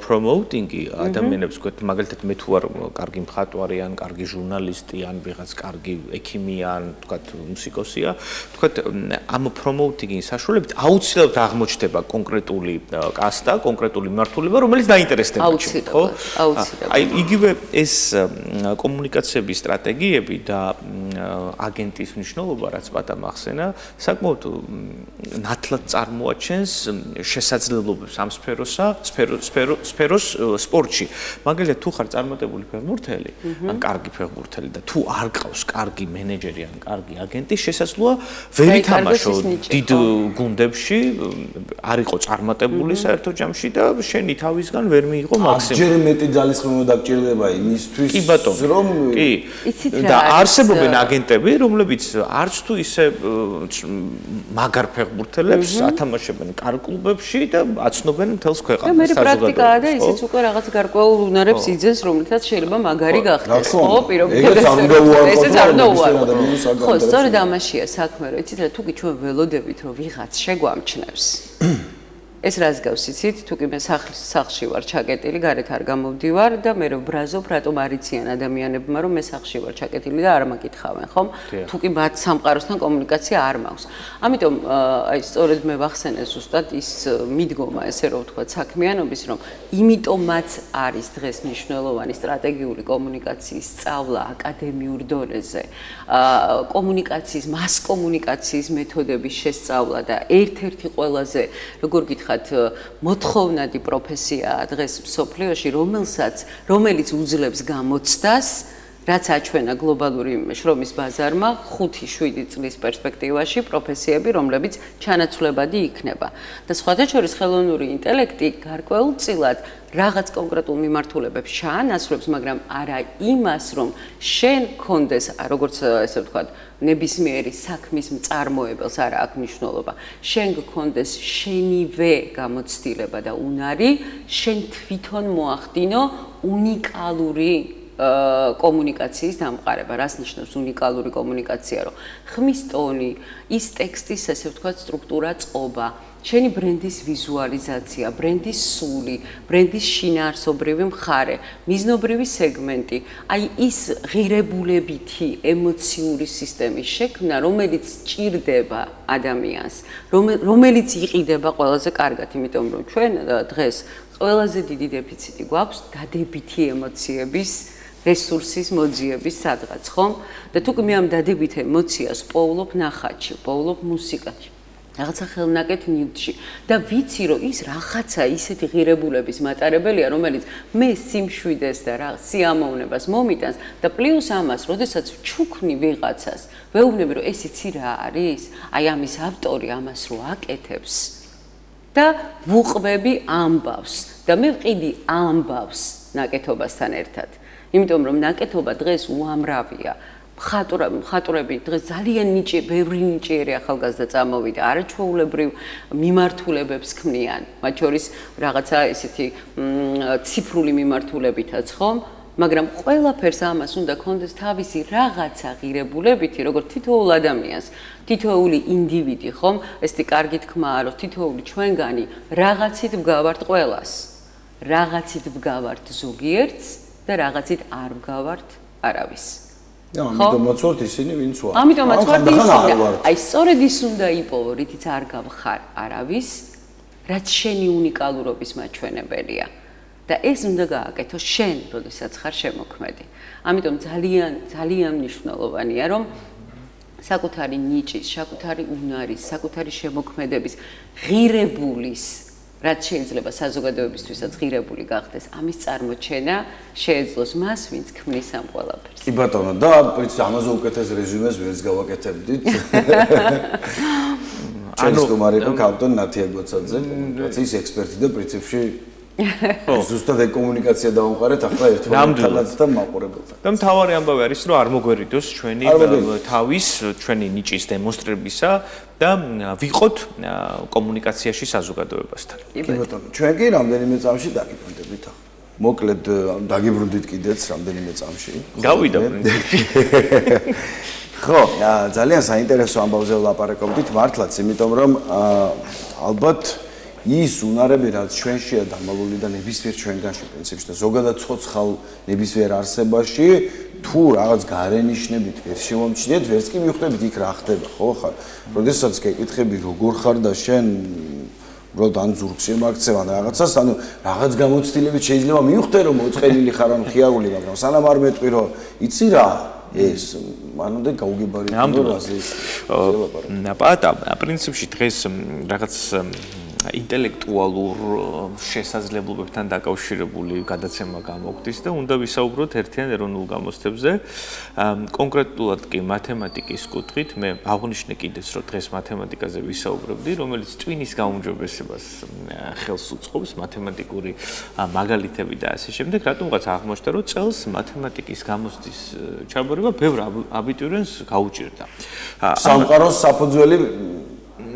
[SPEAKER 1] პრომოუტინგი ადამიანებს ვქოთ, მაგალითად მე თუ არ კარგი მხატვარი ან კარგი ჟურნალისტი ან ვიღაც კარგი ექიმი ან ვთქვათ მუსიკოსია, ვთქვათ ამ პრომოუტინგის საშუალებით აუცილებლად აღმოჩნდება კონკრეტული კასტა, კონკრეტული მიმართულება, რომელიც დაინტერესდება ჩვენ, ხო?
[SPEAKER 5] აუცილებლად.
[SPEAKER 1] აი იგივე ეს კომუნიკაციების სტრატეგიები და აგენტის მნიშვნელობა, რაც პატა მახსენა, საკმაოდ ნათლად წარმოაჩენს შესაძლებლობებს ამ სფეროს სპორტში. მაგალითად, თუ ხარ წარმატებული ფეხბურთელი, ან კარგი ფეხბურთელი და თუ არ ყავს კარგი მენეჯერი ან კარგი აგენტი, შესაძლოა ვერ ითამაშო დიდ გუნდებში, არ იყო წარმატებული საერთო ჯამში და შენი თავისგან ვერ მიიღო მაქსიმუმი.
[SPEAKER 2] ჯერ მეტი ძალისხმევა დაგჭირდება იმისთვის, რომ
[SPEAKER 1] კი. და არსებობენ აგენტები, რომლებიც არც თუ ისე მაგარ ფეხბურთელებს ათამაშებენ კარგ კლუბებში და აცნობენ მთელს ქვეყანას.
[SPEAKER 5] და მე პრაქტიკაა და ისიც უკვე რაღაც გარკვეულ უნარებს იძენს, რომლითაც შეიძლება მაგარი გახდეს. ხო, პირობითად ესეც არ უნდა უარყო. ხო, სწორედ ამაშია საქმე, რომ იცით რა, თუ კი ჩვენ ველოდებით, რომ ვიღაც შეგვამჩნევს. ეს რას გავს იცით, თუ კი მე სახლში ვარ ჩაკეტილი, გარეთ არ გამოვდივარ და მე რო ბრაზობ, რატომ არ იციან ადამიანებმა, რომ მე სახლში ვარ ჩაკეტილი და არ მაკითხავენ, ხომ? თუ კი მათ სამყაროსთან კომუნიკაცია არ მაქვს. ამიტომ აი სწორედ მე ვახსენე ზუსტად ის მიდგომა, ესე რომ ვთქვა, საქმიანობის, რომ იმიტომაც არის დღეს მნიშვნელოვანი სტრატეგიული კომუნიკაციის სწავლა აკადემიურ დონეზე, კომუნიკაციის, მას კომუნიკაციის მეთოდების შესწავლა და ერთ-ერთი ყველაზე, როგორ გითხრათ, მოთხოვნადი პროფესიაა დღეს მსოფლიოში, რომელიც უძლებს გამოცდას რაც აჩვენა გლობალური შრომის ბაზარმა 5-7 წლის პერსპექტივაში პროფესიები, რომლებიც ჩანაცვლებადი იქნება. და სხვათა შორის ხელოვნური ინტელექტი გარკვეულწილად რაღაც კონკრეტულ მიმართულებებს ჩაანაცვლებს, მაგრამ არა იმას, რომ შენ კონდეს, როგორც ესე ვთქვათ, ნებისმიერი საქმის მწარმოებელს არა აქვს მნიშვნელობა. შენ გქონდეს შენივე გამოცდილება და უნარი, შენ თვითონ მოახდინო უნიკალური კომუნიკაციის დამყარება. რას ნიშნავს უნიკალური კომუნიკაცია, რომ ხმის ტონი, ის ტექსტის, ასე ვთქვათ, სტრუქტურა, წყობა, შენი ბრენდის ვიზუალიზაცია, ბრენდის სული, ბრენდის შინაარსობრივი მხარე, მიზნობრივი სეგმენტი, აი ის ღირებულებითი ემოციური სისტემის შექმნა, რომელიც ჭირდება ადამიანს, რომელიც იყიდება ყველაზე კარგად, იმიტომ რომ ჩვენ დღეს ყველაზე დიდი დეფიციტი გვაქვს დადებითი ემოციების რესურსის მოძიების სადღაც, ხომ? და თუ მე ამ დადებით ემოციას პოულობ ნახატში, პოულობ მუსიკაში, რაღაცა ხელნაკეთ ნივთში და ვიცი, რომ ის რაღაცა ისეთი ღირებულების მატარებელია, რომელიც მე სიმშვიდეს და რა სიამოვნებას მომიტანს და პლუს ამას, როდესაც ჩუქნი ვიღაცას, ვეუბნები, რომ ეს იცი რა არის? აი ამის ავტორი ამას რო აკეთებს და ვუყვები ამბავს და მე ვყიდი ამბავს ნაკეთობასთან ერთად. იმიტომ რომ ნაკეთობა დღეს უამრავია. მხატვრები დღეს ძალიან ბევრი ნიჭიერი ახალგაზრდა წამოვიდა, არაჩვეულებრივ მიმართულებებს ქმნიან, მათ შორის რაღაცა ესეთი ციფრული მიმართულებითაც, ხომ? მაგრამ ყველაფერს ამას უნდა კონდეს თავისი რაღაცა ღირებულებითი, როგორც თითოეულ ადამიანს, თითოეული ინდივიდი, ხომ? ესეთი კარგი თქმაა, რომ თითოეული ჩვენგანი რაღაცით ვგავართ ყველას. რაღაცით ვგავართ ზოგიერთს და რაღაცით არ ვგავართ არავის.
[SPEAKER 2] ამიტომაც ვართ ისინი, ვინც ვართ.
[SPEAKER 5] ამიტომაც ვართ ისინი. აი, სწორედ ის უნდა იპოვო, რითიც არ გავხარ არავის, რაც შენი უნიკალურობის მაჩვენებელია. და ეს უნდა გააკეთო შენ, როდესაც ხარ შემოქმედი. ამიტომ ძალიან მნიშვნელოვანია, რომ საკუთარი ნიჭის, საკუთარი უნარის, საკუთარი შემოქმედების ღირებულის, რაც შეიძლება საზოგადოებისთვისაც ღირებული გახდეს, ამის წარმოჩენა შეეძლოს მას, ვინც ქმნის ამ ყველაფერს.
[SPEAKER 2] კი ბატონო, და ამაზე უკეთეს რეზუმეს ვერც გავაკეთებდით. ჩვენი სტუმარი იყო კაპიტან ნათია გოცაძე, კომუნიკაციის ექსპერტი და პრინციპში ზუსტად კომუნიკაცია დავამყარეთ ახლა ერთმანეთთან და მაყურებელთან.
[SPEAKER 1] და მთავარი ამბავი არის, რომ არ მოგვერიდოს ჩვენი თავის, ჩვენი ნიჭის დემონსტრებისა და ვიყოთ კომუნიკაციაში საზოგადოებასთან.
[SPEAKER 2] კი ბატონო, ჩვენ კი რამდენიმე წამში დაგიბრუნდებით ახლა. მოკლედ დაგიბრუნდით კიდეც რამდენიმე წამში.
[SPEAKER 1] გავიდა პრინციპში.
[SPEAKER 2] ხო, ძალიან საინტერესო ამბავზე ვლაპარაკობდით მართლაც, იმიტომ რომ ალბათ ის უნარები, რაც ჩვენშია დამალული და ნებისმიერ ჩვენგანში პრინციპში და ზოგადად ცოცხალ ნებისმიერ არსებაში, თუ რაღაც გარენიშნებით ვერ შემომჩნიეთ, ვერც კი მივხვდებით იქ რა ხდება, ხო ხარ? როდესაც გეკითხები როგორ ხარ და შენ უბრალოდ ან ზურგს შემაქცევ ან რაღაცას, ანუ რაღაც გამოცდილებით შეიძლება მივხვდე რომ მოწყენილი ხარ ან ხიარული, მაგრამ სანამ არ მეტყვი რომ იცი რა ეს მანამდე გაუგებარებია რაზე ის
[SPEAKER 1] პატა პრინციპში დღეს რაღაც ინტელექტუალურ შესაძლებლობებთან დაკავშირებული გადაცემა გამოგვდის და უნდა ვისაუბროთ ერთიან ეროვნულ გამოცდებზე. კონკრეტულად კი მათემატიკის კუთხით მე აღნიშნე კიდეც რომ დღეს მათემატიკაზე ვისაუბრებდი, რომელიც ტვინის გაუმჯობესებას ხელს უწყობს, მათემატიკური მაგალითები და ასე შემდეგ. რატომღაც აღმოჩნდა რომ წელს მათემატიკის გამოცდის ჩაბარება ბევრ აბიტურიენტს გაუჭირდა.
[SPEAKER 2] სამყაროს საფუძველი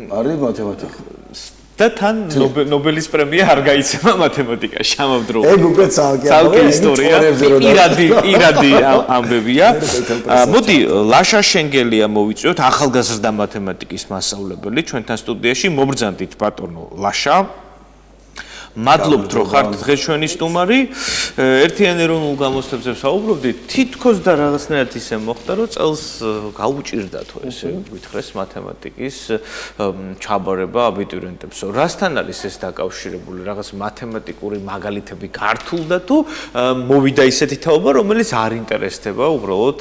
[SPEAKER 2] არის მათემატიკა.
[SPEAKER 1] და თან ნობელის პრემია არ გაიცემა მათემატიკაში ამავდროულად.
[SPEAKER 2] ეგ უკვე
[SPEAKER 1] ცალკე ისტორია, პირადი ამბებია. მოდი ლაშა შენგელია მოვიწვიოთ, ახალგაზრდა მათემატიკის მასწავლებელი ჩვენთან სტუდიაში. მობრძანდით ბატონო ლაშა. მადლობთ რომ ხართ დღეს ჩვენი სტუმარი. ერთიან ეროვნულ გამოცდებზე ვსაუბრობდით, თითქოს და რაღაცნაირად ისე მოხდა, რომ წელს გაუჭირდათო ესე გითხრეს მათემატიკის ჩაბარება აბიტურიენტებს. რასთან არის ეს დაკავშირებული? რაღაც მათემატიკური მაგალითები გართულდა თუ მოვიდა ისეთი თაობა, რომელიც არ ინტერესდება უბრალოდ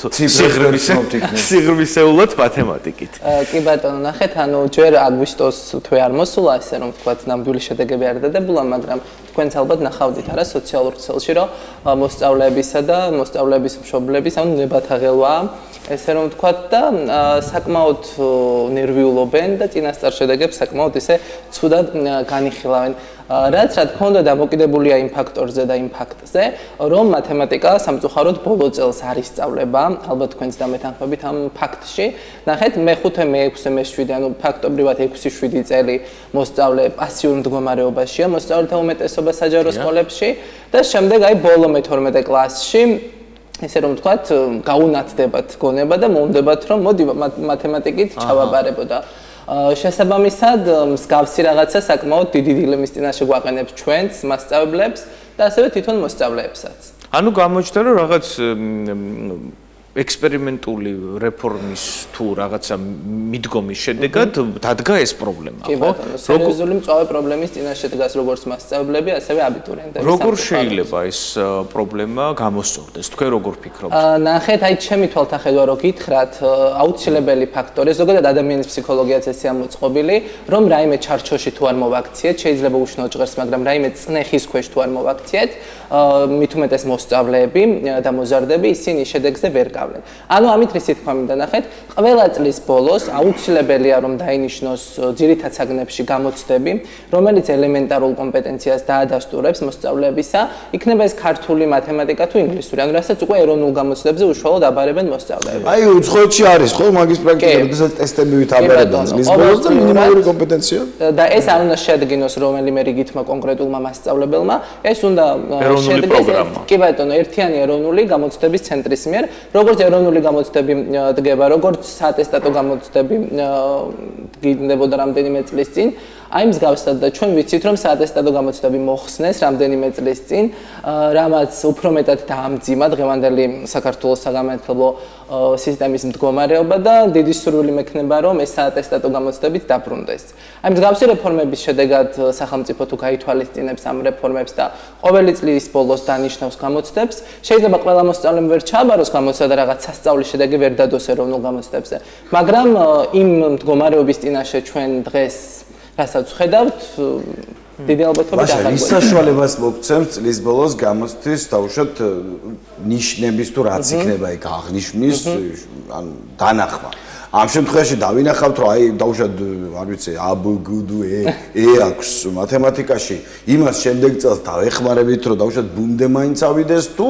[SPEAKER 1] სიღრმისეულად მათემატიკით?
[SPEAKER 6] კი ბატონო, ნახეთ, ანუ ჯერ აგვისტოს თვე არ მოსულა, ესე რომ ვთქვათ, ნამდვილი შედეგები არ დადებულა, მაგრამ თქვენც ალბათ ნახავდით არა სოციალურ ქსელში, რომ მოსწავლეებისა და მოსწავლეების მშობლების ანუ ნებათაღელვაა ესე რომ ვთქვათ და საკმაოდ ნერვიულობენ და წინასწარ შედეგებს საკმაოდ ისე ცუდად განიხილავენ. რაც რა თქმა უნდა დამოკიდებულია იმ ფაქტორზე და იმ ფაქტზე, რომ მათემატიკა სამწუხაროდ ბოლო წელს არ ისწავლება, ალბათ თქვენც დამეთანხმებით ამ ფაქტში. ნახეთ, მე-5, მე-6, მე-7, ანუ ფაქტობრივად 6-7 წელი მოსწავლე პასიურ მდგომარეობაშია, მოსწავლეთა უმეტესობა საჯარო სკოლებში და შემდეგ აი ბოლო მე-12 კლასში ესე რომ ვთქვათ, გაუნათდებათ გონება და მომდებათ, რომ მოდი მათემატიკით ჩავაბარებოდა. შესაბამისად, მსგავსი რაღაცა საკმაოდ დიდი დილემის წინაშე გვაყენებს ჩვენს მასწავლებლებს და ასევე თვითონ მოსწავლეებსაც.
[SPEAKER 1] ანუ გამოჩნდა, რომ რაღაც ექსპერიმენტული რეფორმის თუ რაღაცა მიდგომის შედეგად დადგა ეს პრობლემა,
[SPEAKER 6] ხო? კი ბატონო, სერიოზული მწვავე პრობლემის წინაშე დგას როგორც მასწავლებლები, ასევე აბიტურიენტები.
[SPEAKER 1] როგორ შეიძლება ეს პრობლემა გამოსწორდეს? თქვენ როგორ ფიქრობთ?
[SPEAKER 6] ნახეთ, აი ჩემი თვალთახედვა რო გითხრათ, აუცილებელი ფაქტორი, ზოგადად ადამიანის ფსიქოლოგიაც ესეა მოწყობილი, რომ რაიმე ჩარჩოში თუ არ მოვაქციეთ, შეიძლება უშნო ჭღერს, მაგრამ რაიმე წნეხის ქვეშ თუ არ მოვაქციეთ, მით უმეტეს მოსწავლეები და მოზარდები ისინი შედეგზე ვერ გავლენ. ანუ ამით რისი თქვა მინდა ნახეთ, ყველა წლის ბოლოს აუცილებელია რომ დაინიშნოს ძირითად საგნებში გამოცდები, რომელიც ელემენტარულ კომპეტენციას დაადასტურებს მოსწავლეებისა, იქნება ეს ქართული მათემატიკა თუ ინგლისური, ანუ რასაც უკვე ეროვნულ გამოცდებზე უშუალოდ აბარებენ მოსწავლეები.
[SPEAKER 2] აი უცხოეთში არის ხო მაგის პრაქტიკა, როდესაც ტესტები ვითარდებიან წლის ბოლოს და მინიმალური კომპეტენცია
[SPEAKER 6] და ეს არ უნდა შეადგინოს რომელიმე რიგითმა კონკრეტულმა მასწავლებელმა, ეს უნდა
[SPEAKER 1] პროგრამა.
[SPEAKER 6] კი ბატონო, ერთიანი ეროვნული გამოცდების ცენტრის მიერ, როგორც ეროვნული გამოცდები დგება, როგორც საატესტატო გამოცდები გინდებოდა რამდენიმე წლის წინ, აი მსგავსად და ჩვენ ვიცით, რომ საატესტატო გამოცდები მოხსნეს რამდენიმე წლის წინ, რამაც უფრო მეტად დაამძიმა დღევანდელი საქართველოს საგამართლებლო სისტემის მდგომარეობა და დიდი სურვილი მექნება, რომ ეს საატესტატო გამოცდებით დაბრუნდეს. აი მსგავსი რეფორმების შედეგად სახელმწიფო თუ გაითვალისწინებს ამ რეფორმებს და ყოველი წლის ბოლოს დანიშნავს გამოცდებს, შეიძლება ყველა მოსწავლემ ვერ ჩააბაროს გამოცდა და რაღაც სასწავლის შედეგი ვერ დადოს ეროვნულ გამოცდებზე. მაგრამ იმ მდგომარეობის წინაშე ჩვენ დღეს რასაც ხედავთ, დიდი ალბათობით
[SPEAKER 2] ახალ ის საშუალებას მოგცემს წლის ბოლოს გამოცდის დაუშვათ ნიშნების თუ რაც იქნება იქ აღნიშნის, ანუ დანახვა. ამ შემთხვევაში დავინახავთ, რომ აი დაუშვათ, არ ვიცი, A B G D E აქვს მათემატიკაში, იმას შემდეგ წელს დავეხმარებით, რომ დაუშვათ ბუნდე მაინც ავიდეს თუ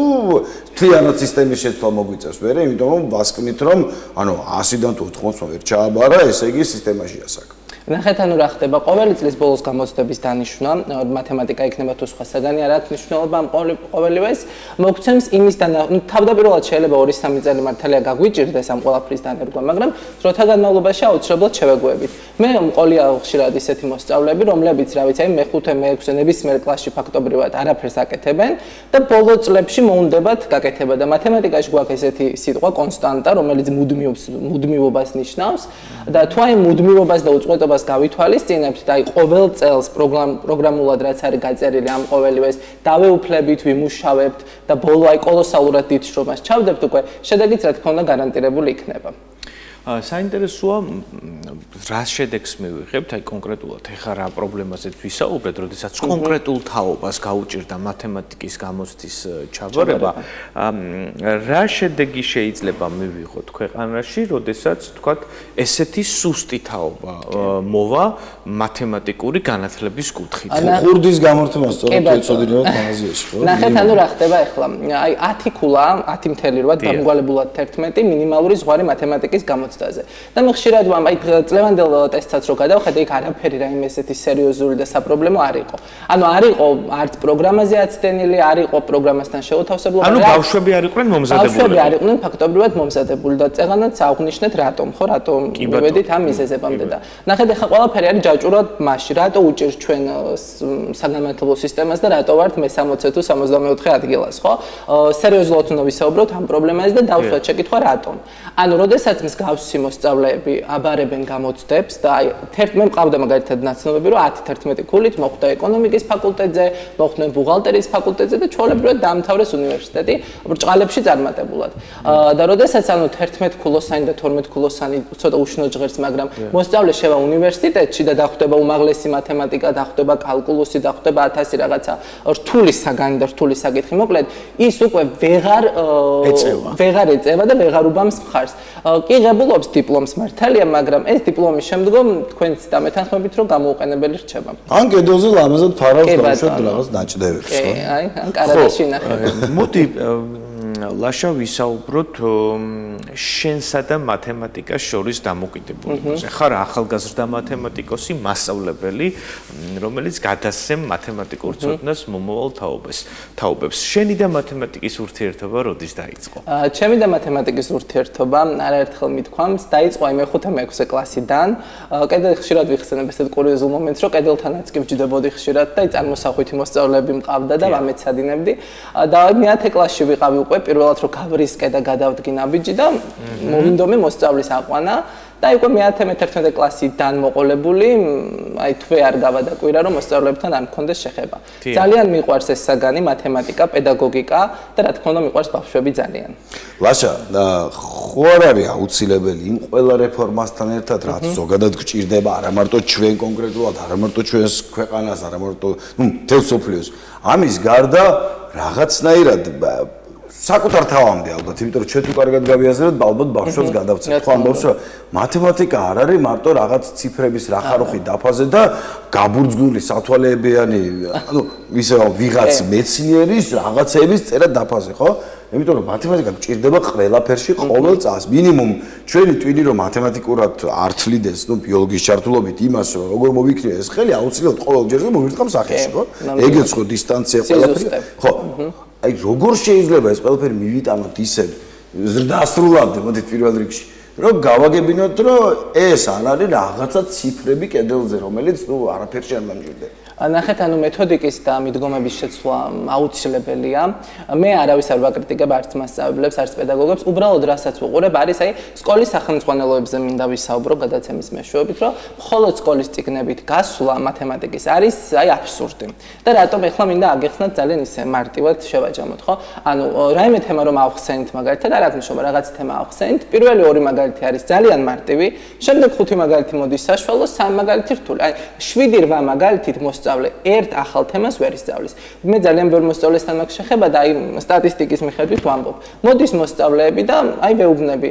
[SPEAKER 2] თვიანად სისტემის შეცვლა მოგვიწევს მერე, იმიტომ რომ ვასკვნით, რომ ანუ 100-დან თუ 80-ს ვერ ჩააბარა, ესე იგი სისტემაშია საქმე.
[SPEAKER 6] ნახეთ, ანუ რა ხდება, ყოველი წლის ბოლოს გამოცდების დანიშვნა, მათემატიკა იქნება თუ სხვა საგანი, არ აქვს მნიშვნელობა ამ ყოველივეს, მოგცემს იმის თავდაპირველად შეიძლება 2-3 წელი მართალია გაგვიჭირდეს ამ ყველაფრის დანერგვა, მაგრამ დროთა განმავლობაში აუცილებლად შევეგუებით. მე მყოლია ხშირად ისეთი მოსწავლეები, რომლებიც, რა ვიცი, მე-5, მე-6 ნებისმიერ კლასში ფაქტობრივად არაფერს აკეთებენ და ბოლო წლებში მოუნდებათ გაკეთება და მათემატიკაში გვაქვს ესეთი სიტყვა კონსტანტა, რომელიც მუდმივობას ნიშნავს და თუ აი მუდმივობას და უწყვეტობას გავითვალისწინებთ და აი ყოველ წელს პროგრამულად რაც არის გაწერილი ამ ყოველივეს დავეუფლებით, ვიმუშავებთ და ბოლო აი კოლოსალურად დიდ შრომას ჩავდებთ უკვე, შედეგიც რა თქმა უნდა გარანტირებული იქნება.
[SPEAKER 1] საინტერესოა რა შედეგს მივიღებთ, აი კონკრეტულად ეხლა რა პრობლემაზეც ვისაუბრეთ, როდესაც კონკრეტულ თაობას გაუჭირდა მათემატიკის გამოცდის ჩაბარება, რა შედეგი შეიძლება მივიღოთ ქვეყანაში, როდესაც თქვათ ესეთი სუსტი თაობა მოვა მათემატიკური განათლების კუთხით.
[SPEAKER 2] ხურდის გამართება სწორედ ეცოდინებათ მაღაზიაში, ხო?
[SPEAKER 6] ნახეთ, ანუ რა ხდება ეხლა, აი 10 ქულა, 10.8 დამგვალებულად 11 მინიმალური ზღვარი მათემატიკის გამოცდაზე. და მე ხშირად ვამბობ, აი წლევანდელ ტესტსაც რო გადავხედე, იქ არაფერი რაიმე ესეთი სერიოზული და საპრობლემო არ იყო. ანუ არ იყო არც პროგრამაზე აცდენილი, არ იყო პროგრამასთან შეუთავსებლობა.
[SPEAKER 1] ანუ ბავშვები არ იყვნენ მომზადებული.
[SPEAKER 6] ბავშვები არ იყვნენ ფაქტობრივად მომზადებული და წეღანაც აღვნიშნეთ რატომ, ხო, რატომ მივედით ამ მიზეზებამდე და ნახეთ, ეხლა ყველაფერი არის ჯაჭვურად მასში, რატო უჭირს ჩვენ საგამართლებლო სისტემას და რატო ვართ მე-60 თუ 74 ადგილას, ხო? სერიოზულად უნდა ვისაუბროთ ამ პრობლემაზე და დავსვათ შეკითხვა რატომ. ანუ როდესაც მსგავს მსგავსი მოსწავლეები აბარებენ გამოცდებს და აი მე მყავდა მაგალითად ნაცნობები რომ 10-11 ქულით მოხვდა ეკონომიკის ფაკულტეტზე, მოხვდნენ ბუღალტერიის ფაკულტეტზე და ჩვეულებრივად დაამთავრეს უნივერსიტეტი ბრჭყალებში წარმატებულად. და როდესაც ანუ 11 ქულოსანი და 12 ქულოსანი ცოტა უშნო ჟღერს, მაგრამ მოსწავლე შევა უნივერსიტეტში და დახვდება უმაღლესი მათემატიკა, დახვდება კალკულუსი, დახვდება 1000 რაღაცა რთული საგანი და რთული საკითხი, მოკლედ ის უკვე ვეღარ ეწევა და ვეღარ უბამს მხარს. კი ღებულობს დიპლომს მართალია, მაგრამ ეს დიპლომის შემდგომ თქვენც დამეთანხმებით რომ გამოუყენებელი რჩება.
[SPEAKER 2] ან კედელზე ლამაზად ფარავს დაუშვათ რაღაც დაჭდევებს, ხო?
[SPEAKER 6] აი, ან კარადაში ნახეთ.
[SPEAKER 1] მოდი ლაშა ვისაუბროთ შენსა და მათემატიკას შორის დამოკიდებულებაზე. ხარ ახალგაზრდა მათემატიკოსი, მასწავლებელი, რომელიც გადასცემ მათემატიკურ ცოდნას მომავალ თაობებს. შენი და მათემატიკის ურთიერთობა როდის დაიწყო?
[SPEAKER 6] ჩემი და მათემატიკის ურთიერთობა არაერთხელ მithქვამს, დაიწყო აი მე-5-6 კლასიდან. კიდევ ხშირად ვიხსენებ ესეთ კურიოზულ მომენტს, რომ კედელთანაც კი ვჯდებოდი ხშირად და წარმოსახვითი მოსწავლეები მყავდა და ვამეცადინებდი. და 10 კლასში ვიყავი უკვე პირველად რომ გავრისკე და გადავდგი ნაბიჯი და მოვინდომე მოსწავლის აყვანა და უკვე მე-11 კლასიდან მოყოლებული აი თვე არ გავადაკვირა რომ მოსწავლეებთან არ მქონდეს შეხება. ძალიან მიყვარს ეს საგანი მათემატიკა, პედაგოგიკა და რა თქმა უნდა მიყვარს ბავშვები ძალიან.
[SPEAKER 2] ლაშა, ხო არ არის აუცილებელი იმ ყველა რეფორმასთან ერთად რაც ზოგადად გჭირდება არა მარტო ჩვენ კონკრეტულად, არა მარტო ჩვენს ქვეყანას, არა მარტო მთელ სოფლიოს. ამის გარდა რაღაცნაირად საკუთარ თავამდე ალბათ, იმიტომ რომ ჩვენ თუ კარგად გავიაზრებთ, ალბათ ბავშვებს გადავწევთ. ხო ამბობს, რომ მათემატიკა არ არის მარტო რაღაც ციფრების რახარუხი დაფაზე და გაბურძგული სათვალეებიანი, ანუ ისე ვიღაც მეცნიერის რაღაცების წერა დაფაზე, ხო? იმიტომ რომ მათემატიკა გჭირდება ყველაფერში ყოველ წელს. მინიმუმ ჩვენი ტვინი რომ მათემატიკურად არ თვლიდეს, ნუ ბიოლოგიის ჩართულობით იმას, რომ როგორ მოვიქრია ეს ხელი, აუცილებლად ყოველ ჯერზე მოვირთყამ სახეში, ხო? ეგეც ხო დისტანცია ყველაფერი. ხო. აი როგორ შეიძლება ეს ყველაფერი მივიტანოთ ისე ზრდასრულად, მოდით პირველ რიგში, რომ გავაგებინოთ, რომ ეს არ არის რაღაცა ციფრები კედელზე, რომელიც ნუ არაფერში არ დამჭირდება.
[SPEAKER 6] ნახეთ, ანუ მეთოდიკის და მიდგომების შეცვლა აუცილებელია. მე არავის არ ვაკრიტიკებ არც მასწავლებლებს, არც პედაგოგებს, უბრალოდ რასაც ვუყურებ არის აი სკოლის სახელმძღვანელოებზე მინდა ვისაუბრო გადაცემის მეშვეობით, რომ მხოლოდ სკოლის წიგნებით გასვლა მათემატიკის არის აი აბსურდი. და რატომ ეხლა მინდა აგეხსნათ ძალიან ისე მარტივად შევაჯამოთ, ხო? ანუ რაიმე თემა რომ ავხსენით მაგალითად, არ აქვს მნიშვნელობა, რაღაც თემა ავხსენით, პირველი 2 მაგალითი არის ძალიან მარტივი, შემდეგ 5 მაგალითი მოდის საშუალო, 3 მაგალითი რთული. აი 7-8 მაგალითით ერთ ახალ თემას ვერ ისწავლის. მე ძალიან ბევრ მოსწავლესთან მაქვს შეხება და აი სტატისტიკის მიხედვით ვამბობ. მოდის მოსწავლეები და აი ვეუბნები,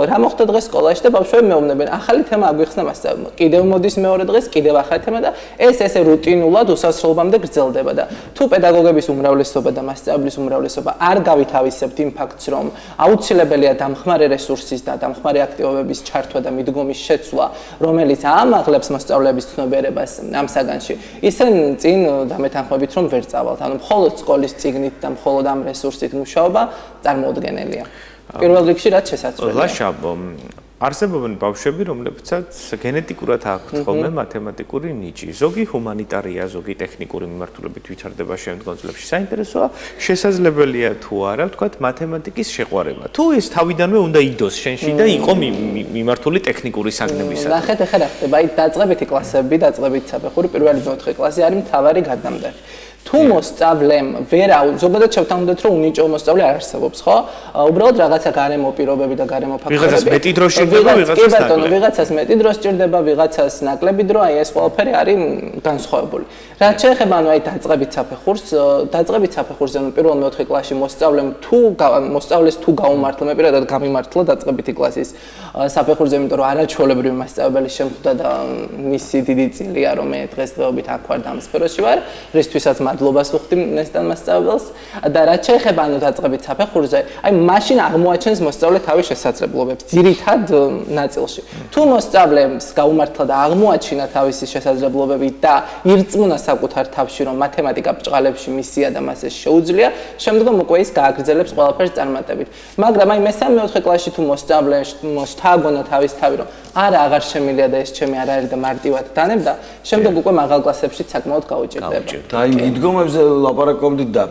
[SPEAKER 6] რა მოხდა დღეს სკოლაში და ბავშვები მეუბნებენ, ახალი თემა აგვიხსნა მასწავლებლმა. კიდევ მოდის მეორე დღეს, კიდევ ახალი თემა და ეს ესე რუტინულად უსასრულობამდე გრძელდება და თუ პედაგოგების უმრავლესობა და მასწავლებლის უმრავლესობა არ გავითავისებთ იმ ფაქტს, რომ აუცილებელია დამხმარე რესურსის და დამხმარე აქტივობების ჩართვა და მიდგომის შეცვლა, რომელიც აამაღლებს მოსწავლეების ცნობიერებას ამ საგანში. ისენ წინ დამეთანხმებით რომ ვერ წავალთ. ანუ მხოლოდ სკოლის წიგნით და მხოლოდ ამ რესურსით მუშაობა წარმოუდგენელია. პირველ რიგში რაც შესაძლებელია.
[SPEAKER 1] ლაშა, არსებობენ ბავშვები, რომლებსაც გენეტიკურად აქვთ ხოლმე მათემატიკური ნიჭი. ზოგი ჰუმანიტარია, ზოგი ტექნიკური მიმართულებით ვითარდება შემდგომ წლებში. საინტერესოა, შესაძლებელია თუ არა, ვთქვათ, მათემატიკის შეყვარება. თუ ეს თავიდანვე უნდა იდოს შენში და იყო მიმართული ტექნიკური საგნებისადმი.
[SPEAKER 6] ნახეთ, ახლა რა ხდება? აი დაწყებითი კლასები, დაწყებითი საფეხური, პირველი 4 კლასი არის მთავარი გადამდები. თუ მოსწავლემ ზოგადად შევთანხმდეთ, რომ უნიჭო მოსწავლე არ არსებობს, ხო? უბრალოდ რაღაცა გარემო პირობები და გარემო ფაქტორები.
[SPEAKER 1] ვიღაცას მეტი დრო სჭირდება,
[SPEAKER 6] ვიღაცას მეტი დრო სჭირდება, ვიღაცას ნაკლები დრო, აი ეს ყველაფერი არის განსხვავებული. რაც შეეხება ანუ აი დაწყებით საფეხურზე, ანუ პირველ 4 კლასში მოსწავლეს თუ გაუმართლა, მე პირადად გამიმართლა დაწყებითი კლასის საფეხურზე, იმიტომ რომ არაჩვეულებრივი მასწავლებელი შემხვდა და მისი დიდი წილია, რომ მე დღესდღეობით აქ ვარ და ამ სფეროში ვარ, რისთვისაც მადლობას ვუხდი ნესტან მასწავლებელს და რაც შეეხება ანუ დაწყებით საფეხურზე, აი მაშინ აღმოაჩენს მოსწავლე თავის შესაძლებლობებს ძირითად ნაწილში. თუ მოსწავლემს გაუმართლა და აღმოაჩინა თავისი შესაძლებლობები და ირწმუნა საკუთარ თავში, რომ მათემატიკა ბრჭყალებში მისია და მას ეს შეუძლია, შემდგომ უკვე ის გააგრძელებს ყველაფერს წარმატებით. მაგრამ აი მე-3-4 კლასში თუ მოსწავლემს თაგონა თავის თავი, რომ არა აღარ შემილია და ეს ჩემი არ არის და მარტივად დანებდა, შემდეგ უკვე მაღალ კლასებში საკმაოდ გაუჭირდება.
[SPEAKER 2] აი მიდგომებზე ლაპარაკობდით და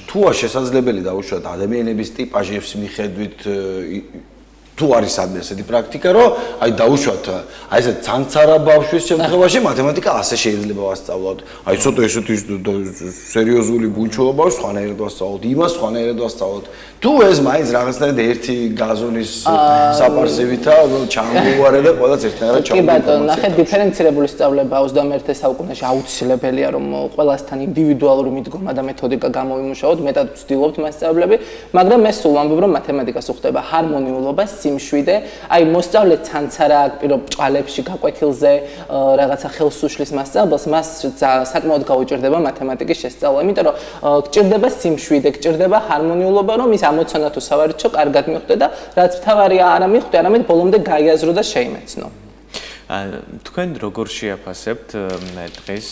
[SPEAKER 2] თუა შესაძლებელი დაუშვათ ადამიანების ტიპაჟის მიხედვით თუ არის სადმე ესეთი პრაქტიკა, რომ აი დაუშვათ, აი ესე ცანცარა ბავშვის შემთხვევაში მათემატიკა ასე შეიძლება ვასწავლოთ. აი ცოტა ესეთი სერიოზული ბუნჩულა ბავშვს სხვანაირად ვასწავლოთ, იმას სხვანაირად ვასწავლოთ. თუ ეს მაინც რაღაცნაირად ერთი გაზონის საპარსევითა ჩამოვარე და ყველაც ერთნაირად ჩამოვარე.
[SPEAKER 6] კი ბატონო, ნახეთ, დიფერენცირებული სწავლება 21 საუკუნეში აუცილებელია, რომ ყველასთან ინდივიდუალური მიდგომა და მეთოდიკა გამოვიმუშაოთ, მეტად ვცდილობთ მასწავლებლები, მაგრამ მე სულ ვამბობ, რომ მათემატიკას უხდება ჰარმონიულობა, სიმშვიდე, აი მოსწავლე ცანცარა აკპირობ ჭალებში, გაკვეთილზე, რაღაცა ხელს უშლის მასწავლებელს, მას საკმაოდ გაუჭირდება მათემატიკის შესწავლა, იმიტომ რომ გჭირდება სიმშვიდე, გჭირდება ჰარმონიულობა, რომ ის ამოცანა თუ სავარჯიშო კარგად მიხვდე და რაც მთავარია არ მიხვდე, არამედ ბოლომდე გაიაზრო და შეიმეცნო.
[SPEAKER 1] თქვენ როგორ შეაფასებთ დღეს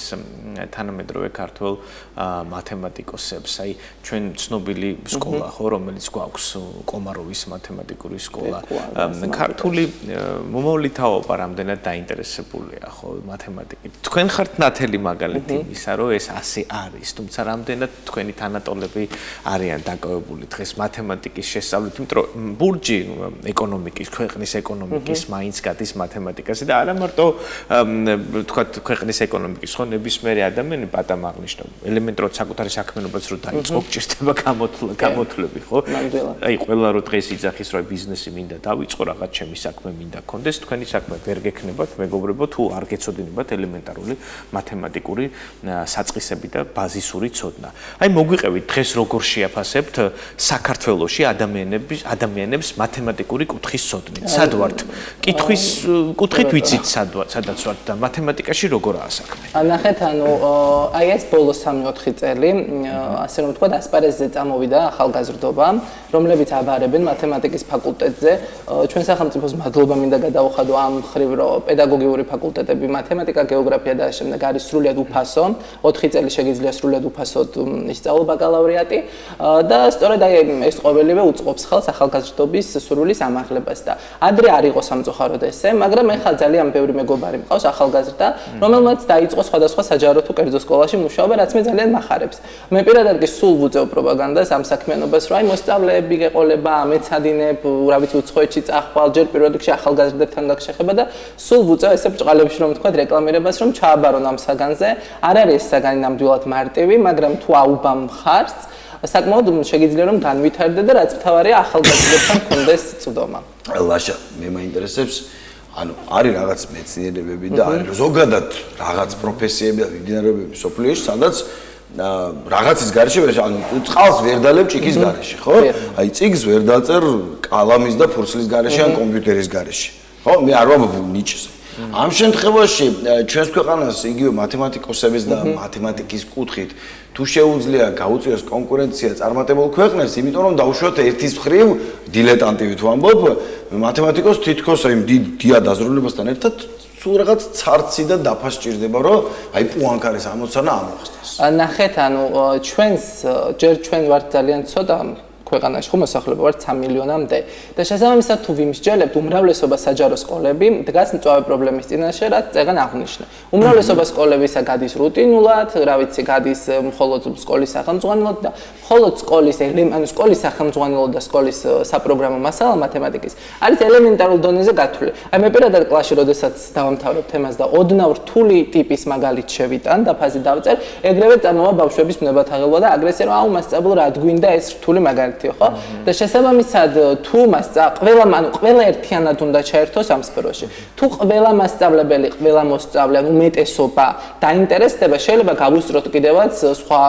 [SPEAKER 1] თანამედროვე ქართველ მათემატიკოსებს? აი ჩვენ ცნობილი სკოლა ხო, რომელიც გვაქვს კომაროვის მათემატიკური სკოლა. ქართული მომავალი თაობა რამდენად დაინტერესებულია ხო მათემატიკით? თქვენ ხართ ნათელი მაგალითი იმისა, რომ ეს ასე არის, თუმცა რამდენად თქვენი თანატოლები არიან დაკავებული დღეს მათემატიკის შესწავლით, იმიტომ რომ ბურჯი ეკონომიკის, ქვეყნის ეკონომიკის მაინც გადის მათემატიკაზე და არა მარტო თქვათ ქვეყნის ეკონომიკის ხო ნებისმიერი ადამიანი პატამ აღნიშნავ ელემენტარულად საკუთარი საქმიანობაც რო დაიწყო გჭირდება გამოთვლები ხო აი ყველა რო დღეს იძახის რომ ბიზნესი მინდა დავიწყო რაღაც ჩემი საქმე მინდა კონდეს თქვენი საქმე ვერ გექნებათ მეგობრებო თუ არ გეცოდინებათ ელემენტარული მათემატიკური საწყისები და ბაზისური ცოდნა აი მოგვიყევით დღეს როგორ შეაფასებთ საქართველოში ადამიანებს მათემატიკური კუთხის ცოდნით სად ვართ კუთხით ვიცით სადაც ვართ და მათემატიკაში როგორაა საქმე?
[SPEAKER 6] ნახეთ, ანუ აი ეს ბოლო 3-4 წელი, ასე რომ ვთქვათ, ასპარეზზე წამოვიდა ახალგაზრდობა, რომლებიც აბარებენ მათემატიკის ფაკულტეტზე. ჩვენ სახელმწიფოს მადლობა მინდა გადავუხადო ამ ხრივ, რომ პედაგოგიური ფაკულტეტები, მათემატიკა, გეოგრაფია და შემდეგ არის სრულიად უფასო. 4 წელი შეგიძლია სრულიად უფასოდ ისწავლო ბაკალავრიატი და სწორედ აი ეს ყოველივე უწყობს ხელს ახალგაზრდობის სურვილის ამაღლებას და ადრე არ იყო სამწუხაროდ ესე, მაგრამ ეხლა ძალიან ბევრი მეგობარი მყავს ახალგაზრდა, რომელმაც დაიწყო სხვადასხვა საჯარო თუ კერძო სკოლაში მუშაობა, რაც მე ძალიან მახარებს. მე პირადად კი სულ ვუწევ პროპაგანდას ამ საქმიანობას, რომ აი მოსწავლეები გეყოლება, მეცადინებ, რა ვიცი, უცხოეთში წახვალ, ჯერ პირველ რიგში ახალგაზრდებთან გაგშეხება და სულ ვუწევ ესე ბრჭყალებში რომ ვთქვა რეკლამირებას, რომ ჩააბარონ ამ საგანზე. არ არის ეს საგანი ნამდვილად მარტივი, მაგრამ თუ აუბამ ხარს, საკმაოდ შეგიძლია რომ განვითარდე და რაც მთავარია ახალგაზრდებთან კონდეს წვდომა.
[SPEAKER 2] ლაშა, მე მაინტერესებს ანუ არის რაღაც მეცნიერებები და არის ზოგადად რაღაც პროფესიები და მიმდინარეობები სოფლიოში, სადაც რაღაცის გარეშე ანუ წყალს ვერ დალებ ჭიქის გარეშე, ხო? აი წიგს ვერ დაწერ კალამის და ფურცლის გარეშე ან კომპიუტერის გარეშე. ხო? მე არ ვამბობ ნიჭზე. ამ შემთხვევაში ჩვენს ქვეყანას იგივე მათემატიკოსების და მათემატიკის კუთხით თუ შეუძლია გაუწიოს კონკურენცია წარმატებულ ქვეყნებს, იმიტომ რომ დაუშვათ ერთის მხრივ დილეტანტივით ვამბობ, მათემატიკოს თითქოს აი დიდ აზროვნებასთან ერთად სულ რაღაც ცარცი და დაფა სჭირდება, რომ აი პუანკარის ამოცანა ამოხსნას.
[SPEAKER 6] ნახეთ, ანუ ჯერ ჩვენ ვართ ძალიან ცოტა ქვეყანაში ხო მოსახლეობა ვართ 3 მილიონამდე და შესაბამისად თუ ვიმსჯელებთ უმრავლესობა საჯარო სკოლები დგას მწვავე პრობლემის წინაშე, რაც წეგან აღნიშნა. უმრავლესობა სკოლებისა გადის რუტინულად, რა ვიცი, გადის მხოლოდ სკოლის სახელმძღვანელოდ და მხოლოდ სკოლის სახელმძღვანელოდ და სკოლის საპროგრამო მასალა მათემატიკის არის ელემენტარულ დონეზე გათვლილი. აი მე პირადად კლასში როდესაც დავამთავრებ თემას და ოდნავ რთული ტიპის მაგალით შევიტან და ფაზი დავწერ, ეგრევე წამოვა ბავშვების ნებათაღელვა და აგრესია რომ აუ მასწავლო რა გვინდა ეს რთული მაგალითი ხო? და შესაბამისად თუ ყველა ერთიანად უნდა ჩაერთოს ამ სფეროში. თუ ყველა მასწავლებელი, ყველა მოსწავლე, ანუ უმეტესობა დაინტერესდება, შეიძლება გავუსწროთ კიდევაც სხვა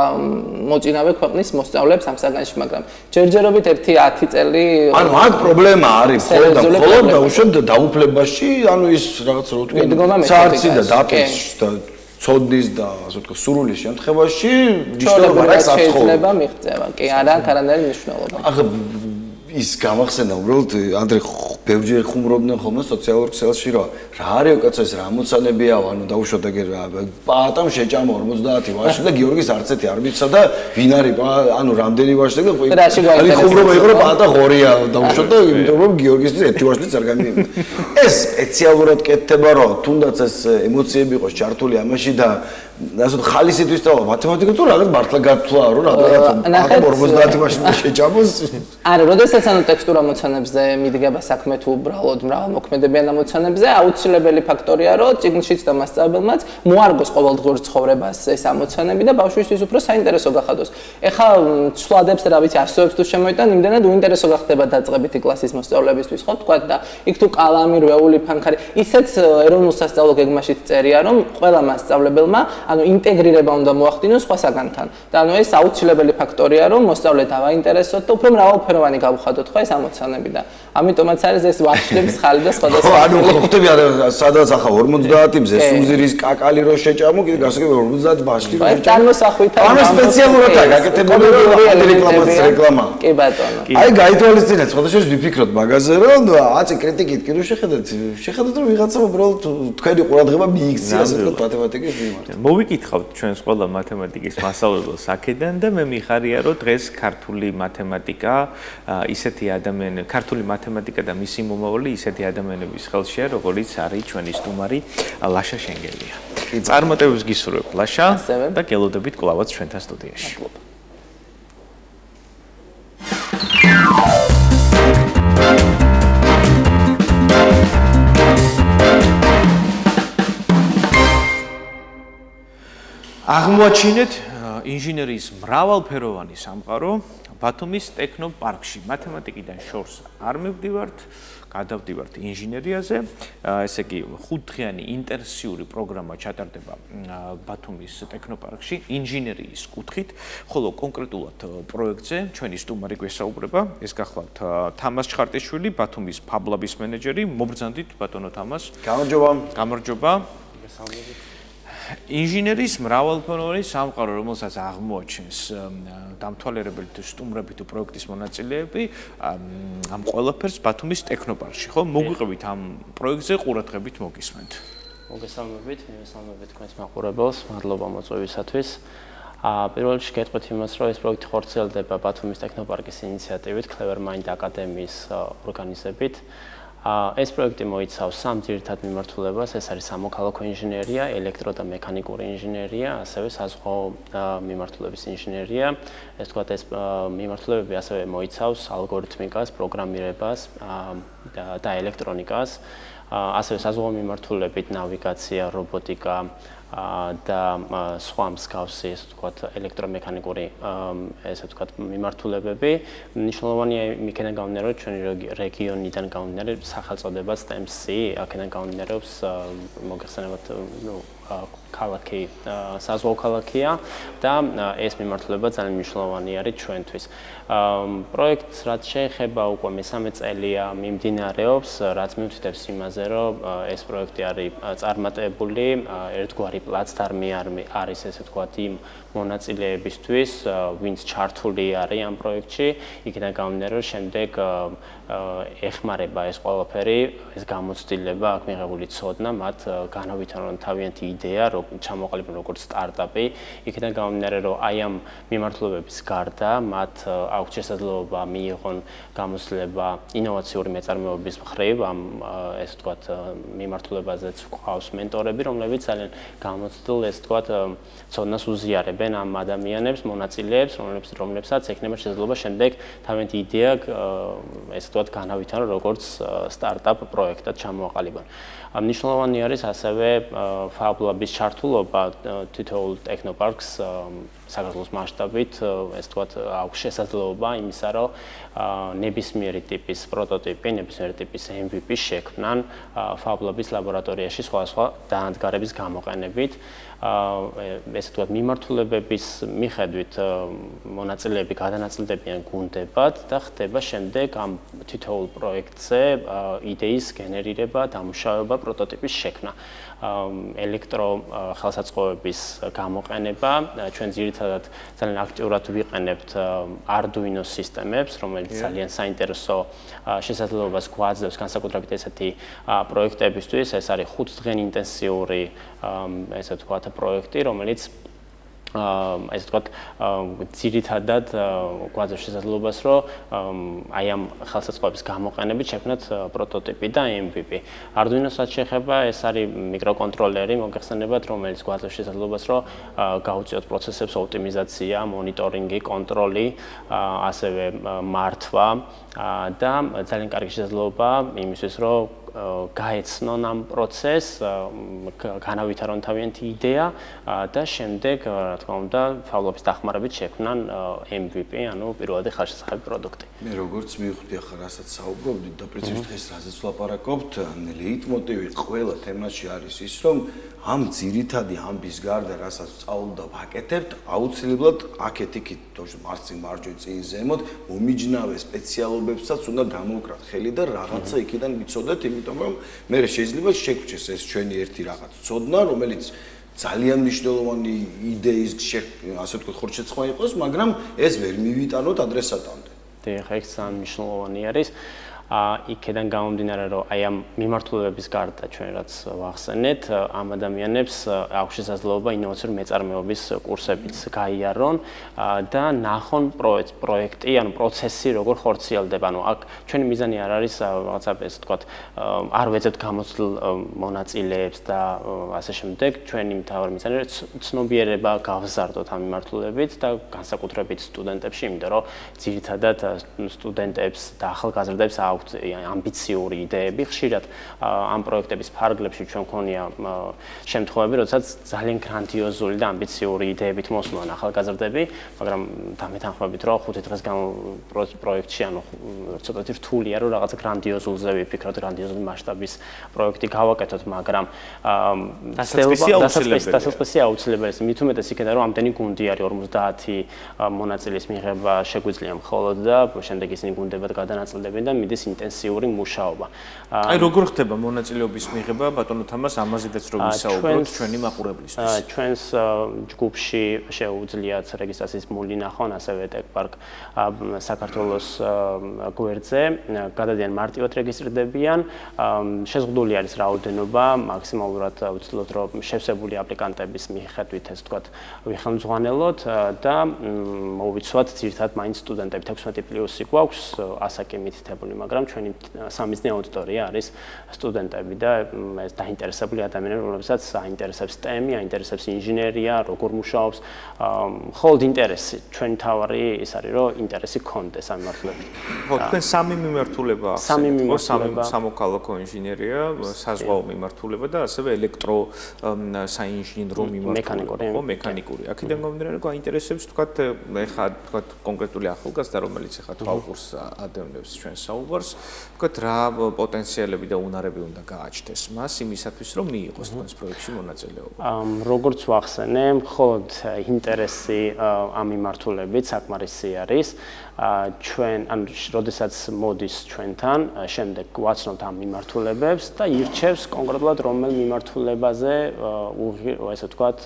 [SPEAKER 6] მოწინავე ქვეყნის მოსწავლეებს ამ საგანში, მაგრამ ჯერჯერობით 1-10 წელი
[SPEAKER 2] ანუ მაგ პრობლემა არის მხოლოდ დაუშვათ დაუფლებაში, ანუ ის რაღაც რო თქვი სარცი და დაფის და ცოდნის და ასე ვთქვათ სურვილის შემთხვევაში მნიშვნელობა აქვს
[SPEAKER 6] შეიძლება მიღწევა. კი, არა აქვს არანაირი მნიშვნელობა.
[SPEAKER 2] ახლა ის გამახსენდა უბრალოდ ანდრე ბევრჯერ ხუმრობდნენ ხოლმე სოციალურ ქსელში რომ რა არის უკაცო ეს რა ამოცანებია ანუ დაუშვათ ეგერ პაატამ შეჭამა 50 ვაში და გიორგის არცეთი არ მიცდა და ვინ არის ანუ რამდენი ვაში და აი ხუმრობა იყო რომ პაატა ღორია დაუშვათ და იმიტომ რომ გიორგისთვის ერთი ვაშლიც არ გამიიღო ეს სპეციალურად კეთდება რომ თუნდაც ეს ემოციები იყოს ჩართული ამაში და ასე ხალისისთვის და მათემატიკა თუ რაღაც მართლა გათვლა რომ რაღაც 50 ვაში შეჭამოს
[SPEAKER 6] არა როდესაც ანუ ტექსტურ ამოცანებზე მიდგება საქმე თუ უბრალოდ მრავალმოქმედებიან ამოცანებზე, აუცილებელი ფაქტორია, რომ წიგნშიც და მასწავლებელმაც მოარგოს ყოველდღიურ ცხოვრებას ეს ამოცანები და ბავშვისთვის უფრო საინტერესო გახადოს. ეხლა ცვლადებს რა ვიცი, ასოებს თუ შემოიტან, იმდენად უინტერესო გახდება დაწყებითი კლასის მოსწავლეებისთვის, ხო თქვა და იქ თუ კალამი, რვეული, ფანქარი, ისეც ეროვნულ სასწავლო გეგმაშიც წერია, რომ ყველა მასწავლებელმა, ანუ ინტეგრირება უნდა მოახდინოს სხვა საგანთან. და ანუ ეს აუცილებელი ფაქტორია, რომ მოსწავლე დავაინტერესოთ და უფრო მრავალფეროვანი გავხადოთ ხო ეს ამოცანები და ამიტომაც არის ეს ვარშლების ხალი და სხვადასხვა.
[SPEAKER 2] ანუ ხვდები სადაც ახლა 50-მზე სუზირის კაკალი რო შეჭამო, კიდე გასაგები 50 ბაშკი რო შეჭამო.
[SPEAKER 6] წარმოსახვითა.
[SPEAKER 2] ანუ სპეციალურად გაკეთებული რეკლამა.
[SPEAKER 6] კი ბატონო.
[SPEAKER 2] აი გაითვალისწინეთ, სხვადასხვა ვიფიქროთ მაგაზე, რომ აწი კრიტიკით კი რო შეხედოთ რომ ვიღაცა უბრალოდ თქვენი ყურადღება მიიქცია ასე და მათემატიკის მიმართ.
[SPEAKER 1] მოვიკითხავთ ჩვენს ყველა მათემატიკის მასწავლებელს აქედან და მე მიხარია რომ დღეს ქართული მათემატიკა ისეთი ქართული მათემატიკა და მისი მომავალი ისეთი ადამიანების ხელშია, როგორიც არის ჩვენი სტუმარი ლაშა შენგელია. წარმატებებს გისურვებ ლაშა და გელოდებით კლავაც ჩვენთან სტუდიაში. აღმოაჩინეთ ინჟინერიის მრავალფეროვანი სამყარო ბათუმის ტექნოპარკში. მათემატიკიდან შორს არ მივდივართ, გადავდივართ ინჟინერიაზე. ესე იგი, 5-დღიანი ინტენსიური პროგრამა ჩატარდება ბათუმის ტექნოპარკში ინჟინერიის კუთხით, ხოლო კონკრეტულად პროექტზე ჩვენი სტუმარი გვესაუბრება. ეს გახლავთ თამას ჩხარტიშვილი, ბათუმის ფაბლაბის მენეჯერი. მობრძანდით ბატონო თამას.
[SPEAKER 2] გამარჯობა.
[SPEAKER 1] გამარჯობა. ინჟინერიის მრავალფეროვანი სამყარო, რომელსაც აღმოაჩენს დამთვალიერებელი თუ სტუმრები თუ პროექტის მონაწილეები, ამ ყველაფერს ბათუმის ტექნოპარკში, ხო? მოგვიყევით ამ პროექტზე ყურადღებით მოგისმენთ.
[SPEAKER 7] მოგესალმებით, მივესალმებით თქვენს მაყურებელს, მადლობა მოწვევისათვის. პირველ რიგში გეტყვით იმას, რომ ეს პროექტი ხორციელდება ბათუმის ტექნოპარკის ინიციატივით, Clever Mind აკადემიის ორგანიზებით. ეს პროექტი მოიცავს 3 ძირითად მიმართულებას, ეს არის სამოქალაქო ინჟინერია, ელექტრო და მექანიკური ინჟინერია, ასევე საზღვაო მიმართულების ინჟინერია. ეს თქვათ ეს მიმართულებები ასევე მოიცავს ალგორითმიკას, პროგრამირებას და ელექტრონიკას, ასევე საზღვაო მიმართულებით ნავიგაცია, რობოტიკა და სხვა მსგავსი, ესე ვთქვათ, ელექტრომექანიკური ესე ვთქვათ, მიმართულებები. მნიშვნელოვანია იქიდან გამომდინარე, რომ ჩვენი რეგიონიდან გამომდინარე სახელწოდება STEM-C, აქედან გამომდინარეობს მოგეხსენებათ, ქალაქი, საზღვაო ქალაქია და ეს მიმართულება ძალიან მნიშვნელოვანი არის ჩვენთვის. პროექტს რაც შეეხება უკვე მესამე წელია მიმდინარეობს, რაც მიუთითებს იმაზე, რომ ეს პროექტი არის წარმატებული, ერთგვარი პლატფორმი არის ესე ვთქვათ იმ მონაწილეებისთვის, ვინც ჩართული არის ამ პროექტში, იქიდან გამომდინარე, რომ შემდეგ ეხმარება ეს ყველაფერი, ეს გამოცდილება, აქ მიღებული ცოდნა, მათ განავითარონ თავიანთი იდეა, ჩამოყალიბონ როგორც სტარტაპი, იქიდან გამომდინარე, რომ აი ამ მიმართულებების გარდა მათ აქვს შესაძლებლობა მიიღონ გამოცდილება ინოვაციური მეწარმეობის მხრივ, ამ ესე ვთქვათ, მიმართულებაზეც გვყავს მენტორები, რომლებიც ძალიან გამოცდილ ესე ვთქვათ, ცოდნას უზიარებენ ამ ადამიანებს, მონაწილეებს, რომლებსაც ექნება შესაძლებლობა შემდეგ თავიანთი იდეა ესე ვთქვათ, განავითარონ როგორც სტარტაპ პროექტად ჩამოაყალიბონ. მნიშვნელოვანი არის ასევე ფაბლაბის ჩართულობა თითოეულ ტექნოპარკს საქართველოს მასშტაბით, ესე ვთქვათ, აქვს შესაძლებლობა იმისა, რომ ნებისმიერი ტიპის პროტოტიპი, ნებისმიერი ტიპის MVP შექმნან ფაბლაბის ლაბორატორიაში სხვადასხვა დაანადგარების გამოყენებით. ესე ვთქვათ, მიმართულებების მიხედვით მონაწილეები გადანაწილდებიან გუნდებად და ხდება შემდეგ ამ თითოეულ პროექტზე იდეის გენერირება, დამუშავება, პროტოტიპის შექმნა. ელექტრო ხელსაწყოების გამოყენება, ჩვენ ძირითადად ძალიან აქტიურად ვიყენებთ Arduino სისტემებს, რომელიც ძალიან საინტერესო შესაძლებლობას გვაძლევს განსაკუთრებით ესეთი პროექტებისთვის. ეს არის 5 დღიანი ინტენსიური ესე ვთქვათ, პროექტი, რომელიც ესე ვთქვათ, ძირითადად გვაძლევს შესაძლებლობას, რომ აი ამ ხელსაწყოების გამოყენებით შექმნათ პროტოტიპი და MVP. Arduino-საც შეეხება, ეს არის მიკროკონტროლერი, მოგეხსენებათ, რომელიც გვაძლევს შესაძლებლობას, რომ გაუწიოთ პროცესებს ოპტიმიზაცია, მონიტორინგი, კონტროლი, ასევე მართვა და ძალიან კარგი შესაძლებლობა იმისთვის, რომ გაეცნონ ამ პროცესს, განავითარონ თავიანთი იდეა და შემდეგ, რა თქმა უნდა, ფავლობის დახმარებით შექმნან MVP, ანუ პირველადი ხალხშესახები პროდუქტი.
[SPEAKER 2] მე როგორც მივხვდი ახლა რასაც საუბრობდით და პრინციპში დღეს რაზეც ვლაპარაკობთ, ლეიტმოტივი ყველა თემაში არის ის, რომ ამ ძირითადი ამბის გარდა, რასაც სწავლობდა ვაკეთებთ, აუცილებლად აქეთ-იქით, თორემ მარცხნივ მარჯვენა წინ ზემოთ, მომიჯნავე სპეციალობებსაც უნდა გამოვკრათ ხელი და რაღაცა იქიდან ვიცოდეთ, იმიტომ რომ მე შეიძლება შეგვჭეს ეს ჩვენი ერთი რაღაც ცოდნა, რომელიც ძალიან მნიშვნელოვანი იდეის ასე ვთქვათ ხორცშეწყვა იყოს, მაგრამ ეს ვერ მივიტანოთ ადრესატამდე.
[SPEAKER 7] დიახ, ეს ძალიან მნიშვნელოვანი არის. იქიდან გამომდინარე, რომ აი ამ მიმართულებების გარდა ჩვენ რაც ვახსენეთ, ამ ადამიანებს აქვს შესაძლებლობა ინოვაციური მეწარმეობის კურსებიც გაიარონ და ნახონ პროექტი, ანუ პროცესი როგორ ხორციელდება. ანუ აქ ჩვენი მიზანი არ არის რაღაცა ესე ვთქვათ, არ ვეძებთ გამოცდილ მონაწილეებს და ასე შემდეგ. ჩვენი მთავარი მიზანი არის ცნობიერება გავზარდოთ ამ მიმართულებით და განსაკუთრებით სტუდენტებში, იმიტომ რომ ძირითადად სტუდენტებს და ახალგაზრდებს ამბიციური იდეები. ხშირად ამ პროექტების ფარგლებში ჩვენ გქონია შემთხვევები, როდესაც ძალიან გრანდიოზული და ამბიციური იდეებით მოსულან ახალგაზრდები, მაგრამ დამეთანხმებით, რომ 5 დღეს პროექტში, ანუ ცოტათი რთულია, რომ რაღაც გრანდიოზულზე ვიფიქროთ, გრანდიოზული მასშტაბის პროექტი გავაკეთოთ, მაგრამ დასაწყისი აუცილებელია. მით უმეტეს იქნება, რომ ამდენი გუნდი არის 50 მონაწილის მიღება შეგვიძლია მხოლოდ და შემდეგ ისინი გუნდებად გადანაწილდებიან და მიდის ინტენსიური მუშაობა.
[SPEAKER 1] აი როგორ ხდება მონაწილეობის მიღება ბატონო თამას ამაზედაც რომ ვისაუბროთ ჩვენი მაყურებლისთვის.
[SPEAKER 7] ჩვენს ჯგუფში შეუძლიათ რეგისტრაციის მული ნახონ, ასევე ტექპარკ საქართველოს გვერდზე, გადადიან მარტივად რეგისტრდებიან. შეზღუდული არის რაოდენობა, მაქსიმალურად ვცდილობთ რომ შევსებული აპლიკანტების მიხედვით ეს ვთქვათ ვიხელმძღვანელოთ და მოვიცვათ ძირითადად მაინც სტუდენტები 16+ გვაქვს ასაკი მითითებული, მაგრამ ჩვენი სამიზნე აუდიტორია არის სტუდენტები და ეს დაინტერესებული ადამიანები, რომლებსაც აინტერესებს STEM-ი, აინტერესებს ინჟინერია, როგორ მუშაობს, მხოლოდ ინტერესი. ჩვენი თავარი ის არის, რომ ინტერესი გქონდეს ამ მიმართულებით.
[SPEAKER 1] ხო, თქვენ სამი მიმართულება აქვს. სამოქალაქო ინჟინერია, საზღვაო მიმართულება და ასევე ელექტრო საინჟინრო მიმართულება, ხო, მექანიკური. აქედან გამომდინარე, გაინტერესებს თქვათ, ეხლა თქვათ კონკრეტული ახალგაზრდა, რომელიც ეხლა თვალყურს ადევნებს ჩვენს საუბარს, თქვათ რა პოტენციალები და უნარები უნდა გააჩნდეს მას იმისათვის, რომ მიიღოს თქვენს პროექტში მონაწილეობა.
[SPEAKER 7] როგორც ვახსენე, მხოლოდ ინტერესი ამ მიმართულებით საკმარისი არის. ჩვენ ან როდესაც მოდის ჩვენთან, შემდეგ ვაცნობთ ამ მიმართულებებს და ირჩევს კონკრეტულად რომელ მიმართულებაზე ესე ვთქვათ,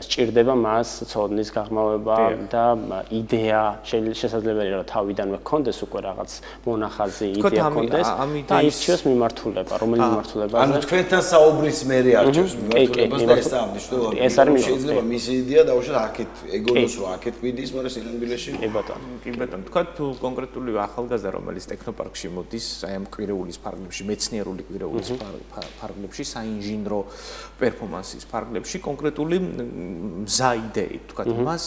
[SPEAKER 7] სჭირდება მას ცოდნის გაღრმავება და იდეა შესაძლებელია რომ თავიდანვე გქონდეს უკვე რაღაც მონახაზი იდეა გქონდეს და ირჩევს მიმართულება, რომელი მიმართულებაზე.
[SPEAKER 2] ანუ თქვენთან საუბრის მერე არჩევს მიმართულებას და ეს ამნიშნულოვანია. შეიძლება მისი იდეა დაუშვათ აქეთ ეგონოს რომ აქეთ მიდის, მაგრამ სინამდვილეში
[SPEAKER 7] კი ბატონო.
[SPEAKER 1] თქვათ თუ კონკრეტული ახალგაზრდა რომელიც ტექნოპარკში მოდის, აი ამ კვირეულის ფარგლებში, მეცნიერული კვირეულის ფარგლებში, საინჟინრო პერფორმანსის ფარგლებში კონკრეტული მზა იდეით, თქვათ, მას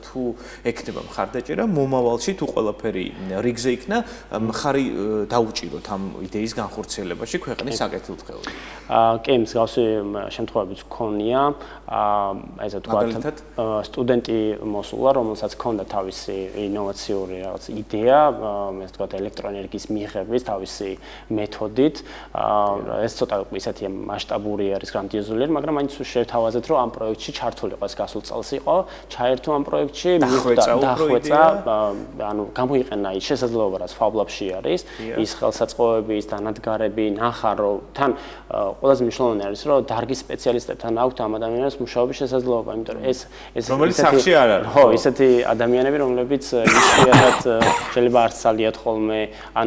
[SPEAKER 1] თუ ექნება მხარდაჭერა, მომავალში თუ ყველაფერი რიგზე იქნა, მხარი დაუჭიროთ ამ იდეის განხორციელებაში ქვეყნის საკეთილდღეობით.
[SPEAKER 7] კი, მსგავსი შემთხვევებიც გქონია, ესე ვთქვათ, სტუდენტი მოსულა, რომელსაც ჰქონდა თავისი ინოვაციური რაღაც იდეა, ესე ვთქვათ, ელექტროენერგიის მიღების თავისი მეთოდით. ეს ცოტა ისეთი მასშტაბური არის, გრანდიოზული, მაგრამ მაინც შევთავაზეთ, რომ ამ პროექტში ჩართულიყო, ეს გასულ წელს იყო, ჩაერთო ამ პროექტში, დახვეწა, ანუ გამოიყენა ის შესაძლებლობა, რაც ფავლაბში არის. არის, ის ხელსაწყოები, ის დანადგარები, ნახარ რომ თან ყველაზე მნიშვნელოვანი არის რომ დარგის სპეციალისტებთან აქვთ ამ ადამიანებს მუშაობის შესაძლებლობა, იმიტომ რომ ეს
[SPEAKER 1] რომელიც სახში არ არის.
[SPEAKER 7] ხო, ისეთი ადამიანები, რომლებიც იშვიათად შეიძლება არც ძალიან ხოლმე, ან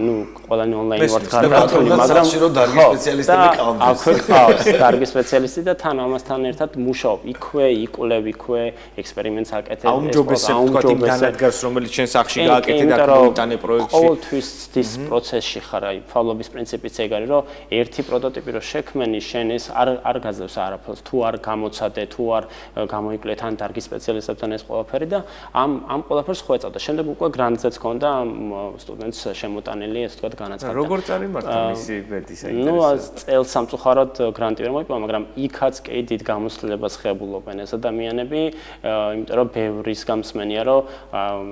[SPEAKER 7] ნუ ყველანი ონლაინ ვართ გარდაცვლილი, მაგრამ
[SPEAKER 2] სახში რომ დარგის სპეციალისტები ყავდეს.
[SPEAKER 7] აქვე ყავს დარგის სპეციალისტი და თან ამასთან ერთად მუშაობ. იქვე იკვლევ, იქვე ექსპერიმენტს აკეთებ.
[SPEAKER 1] აუმჯობესებ თქვა იმ დანადგარს, რომელიც შენ სახში გააკეთე და მომიტანე პროექტში.
[SPEAKER 7] ყოველთვის ის პროცესში ხარ, აი, ფავლობის პრინციპიც ეგ არის, რომ ერთი პროტოტიპი რო შექმენი, შენ ეს არ გაძლევს არაფერს, თუ არ გამოცადე, თუ არ გამოიკლე თან დარგის სპეციალისტებთან ეს ყველაფერი და ამ ყველაფერს ხვეწავდა. შემდეგ უკვე გრანტზეც ჰქონდა სტუდენტს შემოტანილი, ესე ვთქვათ, განაცხადი.
[SPEAKER 1] როგორ წარიმართა მისი ბედი საინტერესო?
[SPEAKER 7] ნუ წელს სამწუხაროდ გრანტი ვერ მოიპოვა, მაგრამ იქაც კი დიდ გამოცდილებას ხებულობენ ეს ადამიანები, იმიტომ რომ ბევრის გამსმენია, რომ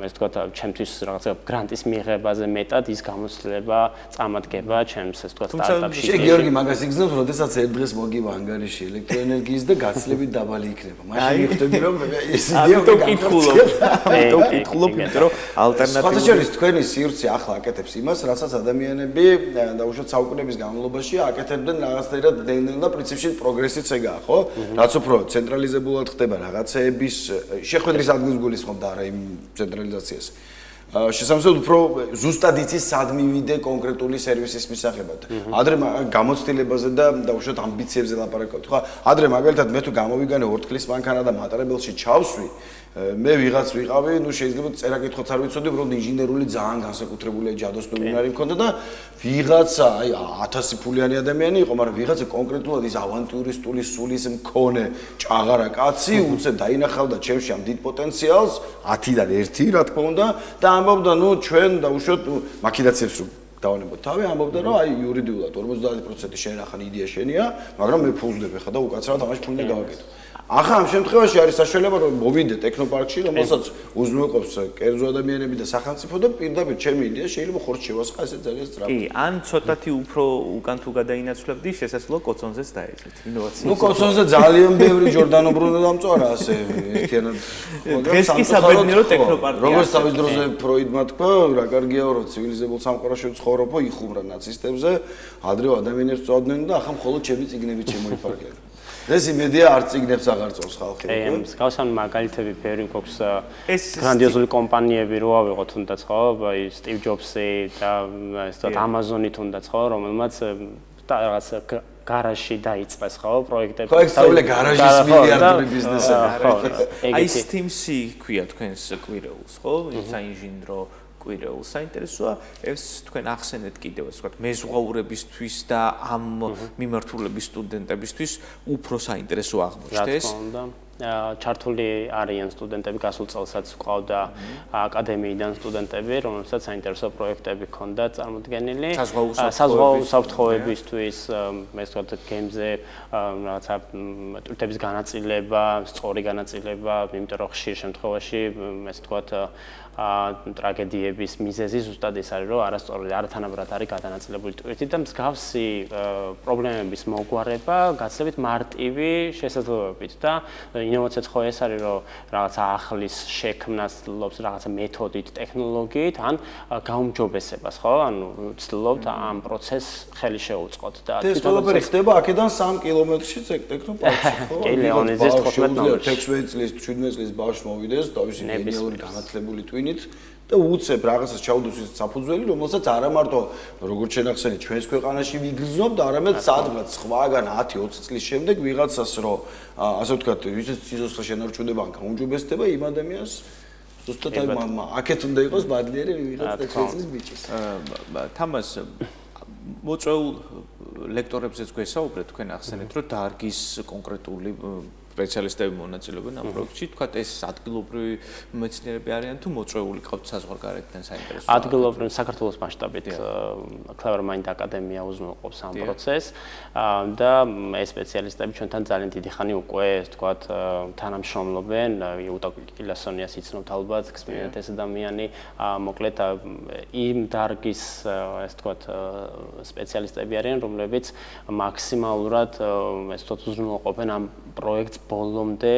[SPEAKER 7] ესე ვთქვათ, ჩემთვის რაღაცა გრანტის მიღებაზე მეტად ის გამოცდილება წამადგება ჩემს ესე ვთქვათ სტარტაპში.
[SPEAKER 2] შე გიორგი მაგას იგზნობს, როდესაც ერთ დღეს მოგივა ანგარიში ელექტროენერგიის და გაცილებით დაბალი იქნება. მაშინ ხვდები რომ ეს იდეა
[SPEAKER 1] გიკითხულობ. ამიტომ გიკითხულობ, იმიტომ რომ ალტერნატივა
[SPEAKER 2] სხვადასხვა თქვენი სივრცე ახლა აკეთებს იმას, რასაც ადამიანები დაუშვათ საუკუნეების განმავლობაში აკეთებდნენ რაღაცნაირად დენდენ და პრინციპში პროგრესიც ეგაა, ხო? რაც უფრო ცენტრალიზებულად ხდება რაღაცეების შეხვედრის ადგილს გულისხმობ და არა იმ ცენტრალიზაციას. შესაბამისად უფრო ზუსტად იცის სად მივიდე კონკრეტული სერვისის მისაღებად. ადრე გამოცდილებაზე და დაუშვათ ამბიციებზე ლაპარაკობთ, ხო? ადრე მაგალითად მე თუ გამოვიგანე ორთქლის მანქანა და მატარებელში ჩავსვი, მე ვიღაც ვიყავი, ნუ შეიძლება წერა-კითხვაც არ ვიცოდი, უბრალოდ ინჟინერული ძალიან განსაკუთრებული ჯადოსნური უნარი მქონდა და ვიღაცა, აი 1000 ფულიანი ადამიანი იყო, მაგრამ ვიღაცა კონკრეტულად ის ავანტურისტული სულის მქონე ჭაღარა კაცი უცებ დაინახავდა ჩემში ამ დიდ პოტენციალს, 10-დან 1, რა თქმა უნდა, და ამბობდა, ნუ ჩვენ დაუშვათ მაქინაციებს რო დავანებოთ თავი, ამბობდა, რომ აი იურიდიულად 50% შენ ახალი იდეა შენია, მაგრამ მე ფულს ვდებ ხა და უკაცრავად ამაში ფული და გავაკეთო. ახლა ამ შემთხვევაში არის საშუალება რომ მოვიდე ტექნოპარკში, რომელსაც უზრუნველყოფს კერძო ადამიანები და სახელმწიფო და პირდაპირ ჩემი იდეა შეიძლება ხორცს შევასხა, ესე ძალიან სწრაფად.
[SPEAKER 1] კი, ან ცოტათი უფრო უკან თუ გადაინაცვლებდი, შესაძლოა კოცონზეც დაეძეთ ინოვაციას.
[SPEAKER 2] ნუ კოცონზე ძალიან ბევრი ჯორდანო ბრუნო დამწვარა ასე ერთიანად.
[SPEAKER 1] დღეს კი საბედნიერო ტექნოპარკია.
[SPEAKER 2] როგორც თავის დროზე ფროიდმა თქვა, რა კარგია რომ ცივილიზებულ სამყაროში ვცხოვრობო, იხუმრა ნაცისტებზე, ადრეო ადამიანებს წავდნენ და ახლა მხოლოდ ჩემი წიგნებით შემოიფარგლენ. ეს იმედია არ წიგნებს აღარ წავს ხალხი.
[SPEAKER 7] აი, მსგავსან მაგალითები ბევრი გვაქვს გრანდიოზული კომპანიები რო ავიღოთ თუნდაც ხო, აი სტივ ჯობსი და ესე ვთქვათ ამაზონი თუნდაც ხო, რომელმაც რაღაც გარაჟში დაიწყეს ხო პროექტები.
[SPEAKER 2] ხო, ექსტრემალე გარაჟის მილიარდური ბიზნესი.
[SPEAKER 7] ხო,
[SPEAKER 1] აი Steam-ში ქვია თქვენს კვირეულს ხო, საინჟინრო კვირეულს. საინტერესოა ეს თქვენ ახსენეთ კიდევ ასე ვთქვათ მეზღვაურებისთვის და ამ მიმართულების სტუდენტებისთვის უფრო საინტერესო აღმოჩნდეს.
[SPEAKER 7] ჩართული არიან სტუდენტები, გასულ წელსაც ყავდა აკადემიიდან სტუდენტები, რომელსაც საინტერესო პროექტები ჰქონდა წარმოდგენილი. საზღვაო საფრთხოებისთვის, მე ვთქვათ, გემზე რაღაცა ტვირთების განაწილება, სწორი განაწილება, იმიტომ რომ ხშირ შემთხვევაში, მე ვთქვათ, ტრაგედიების მიზეზი ზუსტად ეს არის, რომ არასწორად არათანაბრად არის გადანაწილებული ტვირთი და მსგავსი პრობლემების მოგვარება გაცილებით მარტივი შესაძლებლობებით და ინოვაციაც ხო ეს არის, რომ რაღაცა ახლის შექმნას ცდილობს რაღაცა მეთოდით, ტექნოლოგიით, ან გაუმჯობესებას, ხო? ანუ ცდილობთ ამ პროცესს ხელი შეუწყოთ და
[SPEAKER 2] ეს ყველაფერი ხდება აქედან 3 კილომეტრში ტექნოპარკში, ხო?
[SPEAKER 7] კი, ლეონიძის 15 ნომერში.
[SPEAKER 2] 16 წლის, 17 წლის ბავშვი მოვიდეს, თავისი გენიალური განათლებული ტვინით და უცებ რაღაცას ჩაუდოს ის საფუძველი, რომელსაც არა მარტო როგორც შენახსენე ჩვენს ქვეყანაში ვიგრძნობ და არამედ სადღაც სხვაგან 10-20 წლის შემდეგ ვიღაცას რო ასე ვთქვათ, ვისაც სიცოცხლე შენარჩუნება გაუმჯობესდება იმ ადამიანს ზუსტად აი აქეთ უნდა იყოს ბადლიერი ვიღაც 16 წლის ბიჭის.
[SPEAKER 1] თამას მოწვეულ ლექტორებზეც გვესაუბრეთ, თქვენ ახსენეთ, რომ დარგის კონკრეტული სპეციალისტები მონაწილეობენ ამ პროექტში, თქვათ ეს ადგილობრივი მეცნიერები არიან თუ მოწვეული ყავთ საზღვარგარეთიდან საინტერესო?
[SPEAKER 7] ადგილობრივი საქართველოს მასშტაბით Clever Mind აკადემია უზრუნველყოფს ამ პროცესს და ეს სპეციალისტები ჩვენთან ძალიან დიდი ხანი უკვე, თქვათ, თანამშრომლობენ, იუტა კილასონიას იცნობთ ალბათ, ექსპერიმენტ ეს ადამიანი, მოკლედ იმ დარგის, ეს თქვათ, სპეციალისტები არიან, რომლებიც მაქსიმალურად, ეს თქვათ, უზრუნველყოფენ ამ პროექტს ბოლომდე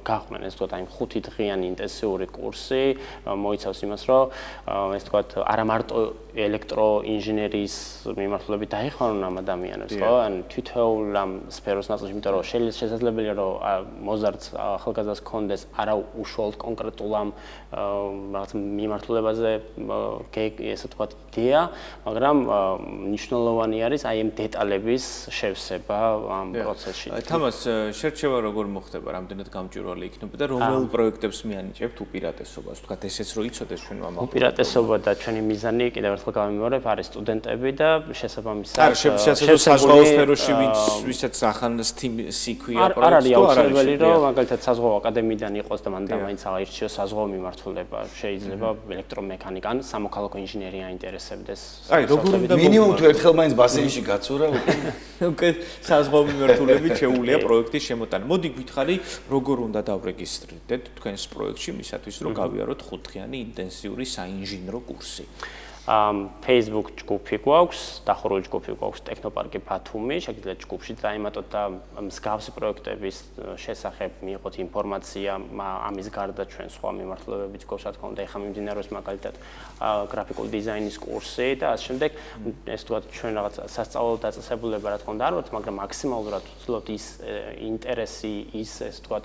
[SPEAKER 7] გაყვნენ ეს თქვა აი 5 დღიანი ინტენსიური კურსი მოიცავს იმას რომ ეს თქვა არა მარტო ელექტროინჟინერიის მიმართულებით დაიხმარონ ამ ადამიანებს ხო ან თითოეულ ამ სფეროს ნაწილში იმიტომ რომ შესაძლებელია რომ მოზარდს ახალგაზრდას კონდეს არა უშუალოდ კონკრეტულ ამ რაღაც მიმართულებაზე ესე თქვა იდეა მაგრამ მნიშვნელოვანი არის აი ამ დეტალების შევსება ამ პროცესში.
[SPEAKER 1] თამას შერჩევა როგორ მოხდება, რამდენად გამჭვირვალე იქნება და რომელ პროექტებს მიანიჭებთ უპირატესობას? თქვათ ესეც რო იცოდეს ჩვენ ამ
[SPEAKER 7] უპირატესობა და ჩვენი მიზანი კიდევ ერთხელ გავიმეორებ არის სტუდენტები და შესაბამისად
[SPEAKER 1] საზღვაო სფეროში ვისაც ახან სიქვია პროექტს
[SPEAKER 7] არ არის აუცილებელი რომ მაგალითად საზღვაო აკადემიიდან იყოს და მან მაინც აღირჩიოს საზღვაო მიმართულება შეიძლება ელექტრომექანიკა ან სამოქალაქო ინჟინერია აინტერესებდეს.
[SPEAKER 1] აი როგორ უნდა
[SPEAKER 2] მინიმუმ თუ ერთხელ მაინც ბასეინში გაცურა
[SPEAKER 1] უკვე საზღვაო მიმართულებით შეუულია პროექტის შემოტანა. მოდი გითხარი როგორ უნდა დავრეგისტრირდეთ თქვენს პროექტში მისათვის რომ გავიაროთ 5 დღიანი ინტენსიური საინჟინრო კურსი.
[SPEAKER 7] Facebook ჯგუფი გვაქვს, დახურული ჯგუფი გვაქვს ტექნოპარკი ბათუმი, შეგიძლიათ ჯგუფში დაიმატოთ და მსგავსი პროექტების შესახებ მიიღოთ ინფორმაცია, ამის გარდა ჩვენ სხვა მიმართულებებიც გვაქვს, რა თქმა უნდა, ეხლა მიმდინარეობს მაგალითად გრაფიკული დიზაინის კურსი და ასე შემდეგ. ეს თქვა ჩვენ რაღაც სასწავლო დაწესებულება რა თქმა უნდა არ ვართ, მაგრამ მაქსიმალურად ვცდილობთ ის ინტერესი, ის ეს თქვა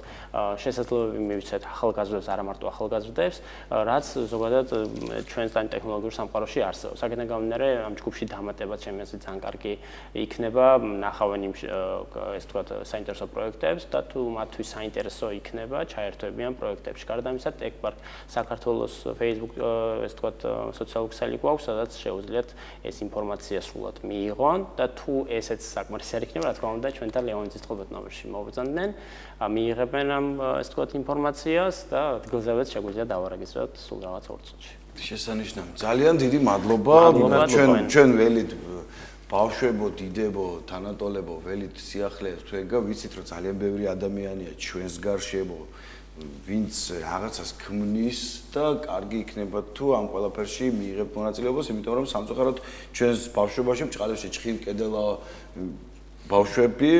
[SPEAKER 7] შესაძლებლობები მივიცეთ ახალგაზრდებს, არა მარტო ახალგაზრდებს, რაც ზოგადად ჩვენს ტექნოლოგიურ სამყაროში არსებობს. აქედან გამომდინარე, ამ ჯგუფში დამატება ჩემი აზრით ძალიან კარგი იქნება, ნახავენ იმ ეს თქვა საინტერესო პროექტებს და თუ მათთვის საინტერესო იქნება, ჩაერთვებიან პროექტებში. გარდა ამისა, ტექპარკ საქართველოს Facebook ეს თქვა სოციალური ქსელი გვაქვს, სადაც შეუძლიათ ეს ინფორმაცია სრულად მიიღონ და თუ ესეც საკმარისი არ იქნება, რა თქმა უნდა, ჩვენ და ლეონიძის თხილბათ ნომერში მოვბრძანდნენ, მიიღებენ ამ ეს თქვა ინფორმაციას და ადგილზევე შეგვიძლია დავარეგისტროთ სულ რაღაც 2 წუთში.
[SPEAKER 2] შესანიშნავი. ძალიან დიდი მადლობა. ჩვენ ველით ბავშვებო, დიდებო, თანატოლებო, ველით სიახლეებს თქვენგა ვიცით რომ ძალიან ბევრი ადამიანია ჩვენს გარშემო, ვინც რაღაცას ქმნის და კარგი იქნება თუ ამ ყველაფერში მიიღებთ მონაწილეობას, იმიტომ რომ სამწუხაროდ ჩვენს ბავშვობაში მჭყალებში ჭხილ კედელა ბავშვები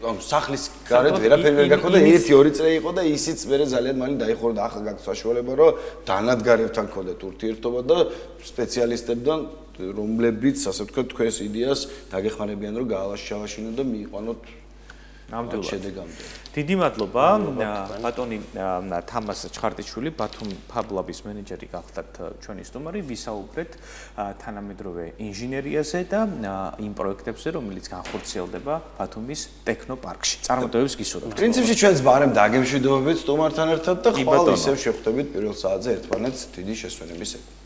[SPEAKER 2] ამ სახლის გარეთ ვერაფერი ვერ გაქონდა 1-2 წელი იყო და ისიც მერე ძალიან მალე დაიხურა და ახლა გაქვს საშუალება რომ დანადგარებთან გქონდეთ ურთიერთობა და სპეციალისტებთან რომლებიც ასე ვთქვათ თქვენს იდეას დაგეხმარებიან რომ გაალაშქრინოთ და მიიყვანოთ ნამდვილად შედეგამდე.
[SPEAKER 1] დიდი მადლობა ბატონი თამას ჩხარტიშვილი, ბათუმ ფაბლაბის მენეჯერი გახლდათ ჩვენი სტუმარი, ვისაუბრეთ თანამედროვე ინჟინერიაზე და იმ პროექტებზე, რომელიც განხორციელდება ბათუმის ტექნოპარკში. წარმატებებს გისურვებთ.
[SPEAKER 2] პრინციპში ჩვენს ბარემ დაგემშვიდობებით სტუმართან ერთად და ხვალ ისევ შევხვდებით პირველ საათზე ერთმანეთს დიდი შესვენების.